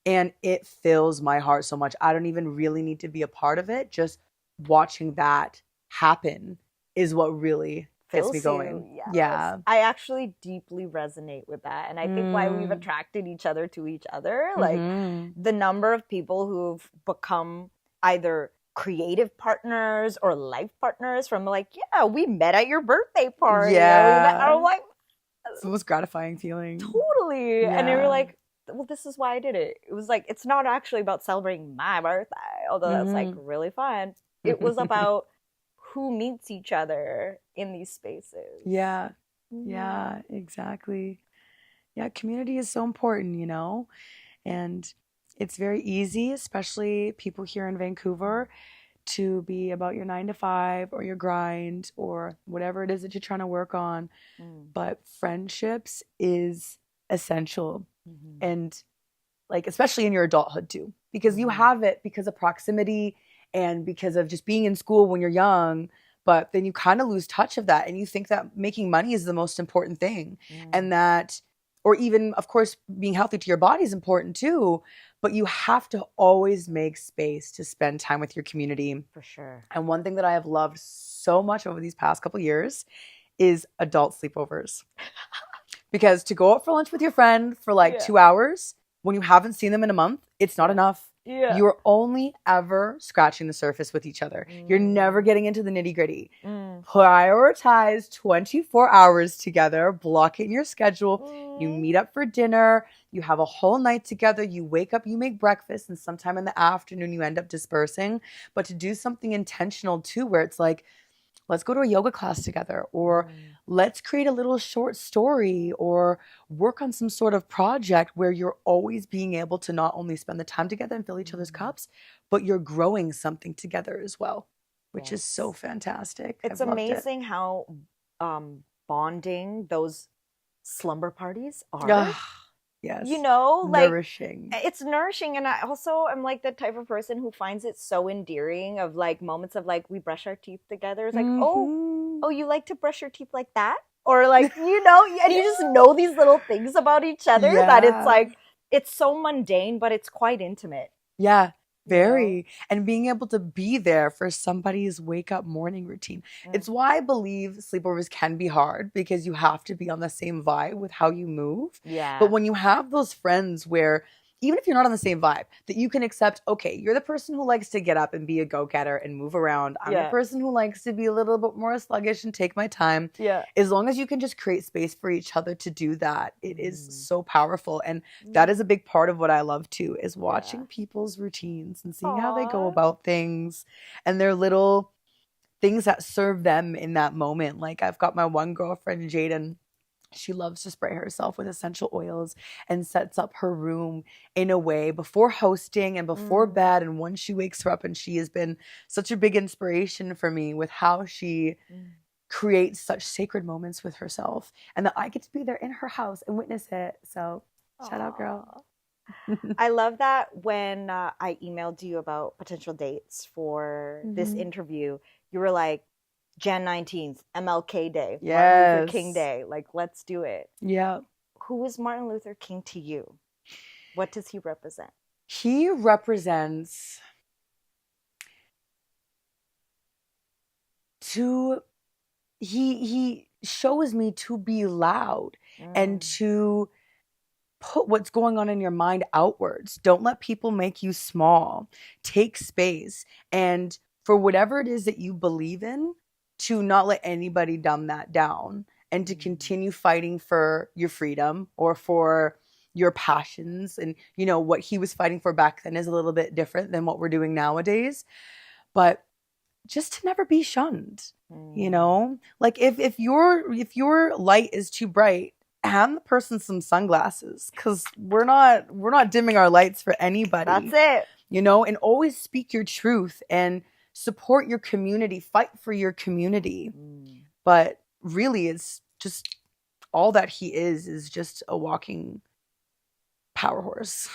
And it fills my heart so much. I don't even really need to be a part of it. Just watching that happen is what really gets me going. Yes. Yeah. I actually deeply resonate with that. And I think why we've attracted each other to each other, like the number of people who've become either creative partners or life partners from like, yeah, we met at your birthday party. Yeah. I'm like, it's the most gratifying feeling. Totally. Yeah. And they were like, well, this is why I did it. It was like, it's not actually about celebrating my birthday, although that's like really fun. It was about who meets each other in these spaces. Yeah. Yeah, exactly. Yeah, community is so important, you know, and it's very easy, especially people here in Vancouver, to be about your 9 to 5 or your grind or whatever it is that you're trying to work on. But friendships is essential. And like, especially in your adulthood too, because you have it because of proximity and because of just being in school when you're young, but then you kind of lose touch of that. And you think that making money is the most important thing and that, or even of course, being healthy to your body is important too, but you have to always make space to spend time with your community. For sure. And one thing that I have loved so much over these past couple of years is adult sleepovers. Because to go out for lunch with your friend for like 2 hours when you haven't seen them in a month, it's not enough. Yeah. You're only ever scratching the surface with each other. You're never getting into the nitty gritty. Prioritize 24 hours together, block it in your schedule. You meet up for dinner. You have a whole night together. You wake up, you make breakfast, and sometime in the afternoon you end up dispersing. But to do something intentional too, where it's like, let's go to a yoga class together, or let's create a little short story, or work on some sort of project where you're always being able to not only spend the time together and fill each other's cups, but you're growing something together as well, which is so fantastic. It's I've loved amazing how bonding those slumber parties are. Yes. You know, like nourishing. It's nourishing. And I also am like the type of person who finds it so endearing of like moments of like we brush our teeth together. It's like, oh, oh, you like to brush your teeth like that? Or like, you know, and you just know these little things about each other that it's like, it's so mundane, but it's quite intimate. Yeah, very. You know? And being able to be there for somebody's wake up morning routine. It's why I believe sleepovers can be hard, because you have to be on the same vibe with how you move. Yeah. But when you have those friends where, even if you're not on the same vibe, that you can accept, okay, you're the person who likes to get up and be a go-getter and move around. I'm the person who likes to be a little bit more sluggish and take my time. Yeah. As long as you can just create space for each other to do that, it is so powerful. And that is a big part of what I love too, is watching people's routines and seeing how they go about things and their little things that serve them in that moment. Like, I've got my one girlfriend, Jaden. She loves to spray herself with essential oils and sets up her room in a way before hosting and before bed. And once she wakes her up, and she has been such a big inspiration for me with how she creates such sacred moments with herself, and that I get to be there in her house and witness it. So shout out, girl. I love that when I emailed you about potential dates for this interview, you were like, Jan 19th, MLK Day, Martin Luther King Day. Like, let's do it. Yeah. Who is Martin Luther King to you? What does he represent? He represents he shows me to be loud and to put what's going on in your mind outwards. Don't let people make you small. Take space. And for whatever it is that you believe in, to not let anybody dumb that down, and to continue fighting for your freedom or for your passions. And, you know, what he was fighting for back then is a little bit different than what we're doing nowadays. But just to never be shunned, you know? Like, if your light is too bright, hand the person some sunglasses, because we're not dimming our lights for anybody. That's it. You know, and always speak your truth and support your community, fight for your community. But really, it's just all that he is just a walking power horse.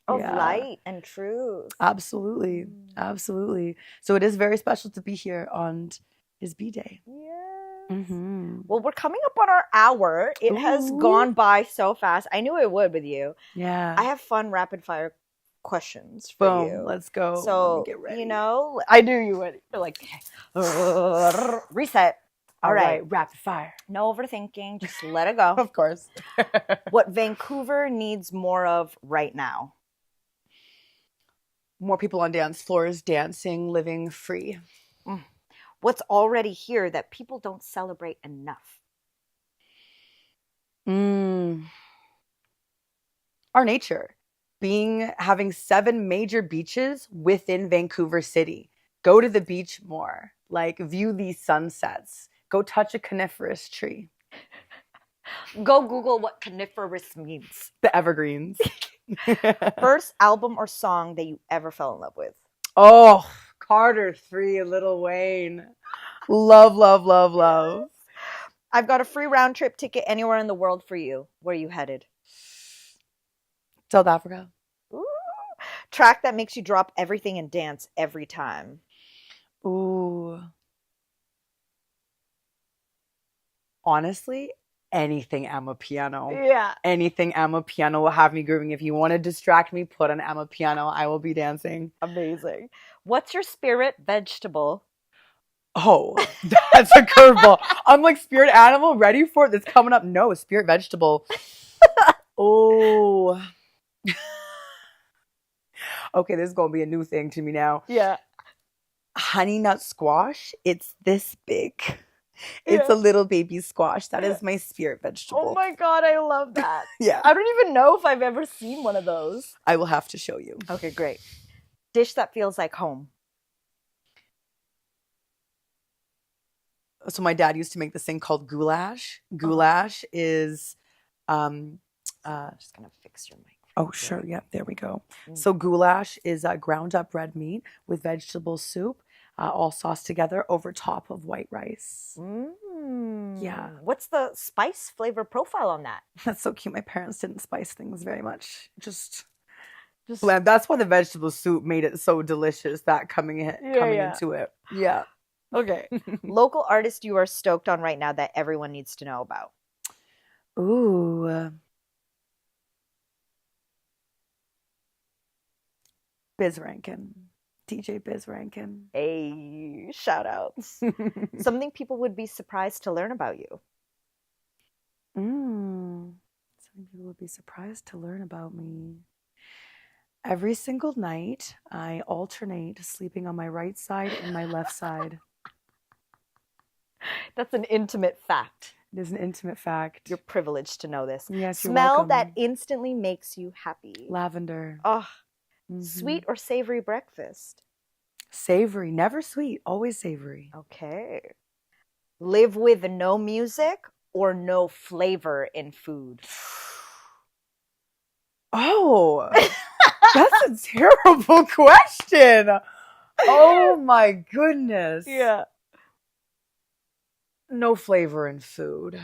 Of light and truth. Absolutely. Absolutely. So it is very special to be here on his B-Day. Yes. Well, we're coming up on our hour. It has gone by so fast. I knew it would with you. Yeah. I have fun rapid fire questions for you. Let's go. So, Let me get ready. you know, I knew you would. You're like, reset. All right. Rapid fire. No overthinking. Just let it go. Of course. What Vancouver needs more of right now? More people on dance floors, dancing, living free. What's already here that people don't celebrate enough? Our nature. Having 7 major beaches within Vancouver City. Go to the beach more. Like, view these sunsets. Go touch a coniferous tree. Go Google what coniferous means. The evergreens. First album or song that you ever fell in love with? Oh, Carter 3, Lil Wayne. Love, love, love, love. I've got a free round trip ticket anywhere in the world for you. Where are you headed? South Africa. Ooh. Track that makes you drop everything and dance every time. Ooh. Honestly, anything Amapiano. Yeah. Anything Amapiano will have me grooving. If you want to distract me, put on Amapiano. I will be dancing. Amazing. What's your spirit vegetable? Oh, that's a curveball. I'm like, spirit animal, ready for it? That's coming up. No, spirit vegetable. Oh. Okay, this is going to be a new thing to me now. Yeah. Honey nut squash. It's this big. It's a little baby squash. That is my spirit vegetable. Oh my God, I love that. Yeah. I don't even know if I've ever seen one of those. I will have to show you. Okay, great. Dish that feels like home. So my dad used to make this thing called goulash. Goulash is just gonna fix your mic. Oh, sure. Yeah, there we go. So goulash is ground up red meat with vegetable soup, all sauced together over top of white rice. Yeah. What's the spice flavor profile on that? That's so cute. My parents didn't spice things very much. Just bland. That's why the vegetable soup made it so delicious, that coming into it. Yeah. Okay. Local artist you are stoked on right now that everyone needs to know about. Ooh. Biz Rankin. DJ Biz Rankin. Hey, shout outs. Something people would be surprised to learn about you. Something people would be surprised to learn about me. Every single night, I alternate sleeping on my right side and my left side. That's an intimate fact. It is an intimate fact. You're privileged to know this. Yes, you're Smell welcome. that instantly makes you happy. Lavender. Oh, sweet or savory breakfast? Savory. Never sweet. Always savory. Okay. Live with no music or no flavor in food? Oh, that's a terrible question. Oh my goodness. Yeah. No flavor in food.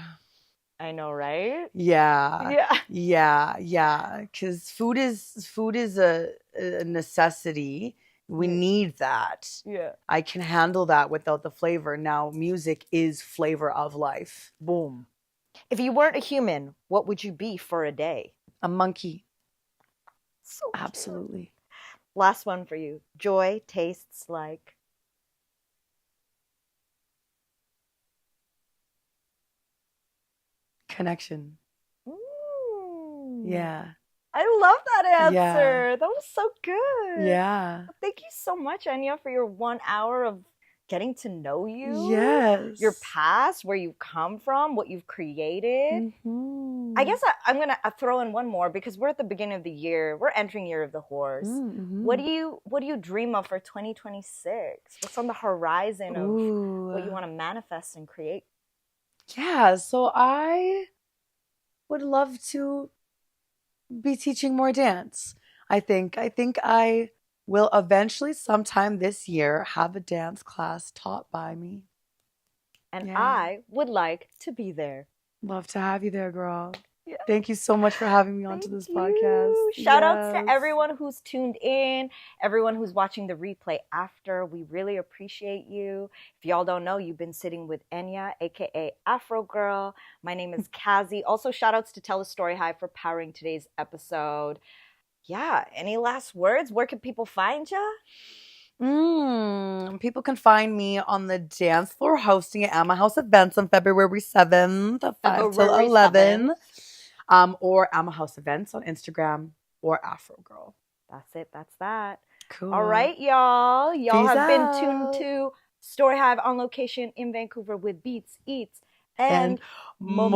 I know, right? Yeah. Yeah. Yeah. Because food is a necessity. We need that. Yeah. I can handle that without the flavor. Now, music is flavor of life. Boom. If you weren't a human, what would you be for a day? A monkey. So cute. Absolutely. Last one for you. Joy tastes like? Connection. Yeah. I love that answer. Yeah. That was so good. Yeah. Thank you so much, Enya, for your 1 hour of getting to know you. Yes. Your past, where you come from, what you've created. Mm-hmm. I guess I'm going to throw in one more because we're at the beginning of the year. We're entering Year of the Horse. Mm-hmm. What do you dream of for 2026? What's on the horizon of what you want to manifest and create? Yeah, so I would love to be teaching more dance. I think I will eventually sometime this year have a dance class taught by me. And Yeah. I would like to be there. Love to have you there, girl. Yeah. Thank you so much for having me onto this podcast. Shout outs to everyone who's tuned in, everyone who's watching the replay after. We really appreciate you. If y'all don't know, you've been sitting with Enya, aka AfroGirl. My name is Kazi. Also, shout outs to TELUS STORYHIVE for powering today's episode. Yeah, any last words? Where can people find you? People can find me on the dance floor hosting at Amma House Events on February 7th, 5 till 11. Or Amma House Events on Instagram or AfroGirl. That's it. That's that. Cool. All right, y'all. Y'all Peace have been out. tuned to Storyhive on location in Vancouver with Beats, Eats, and more.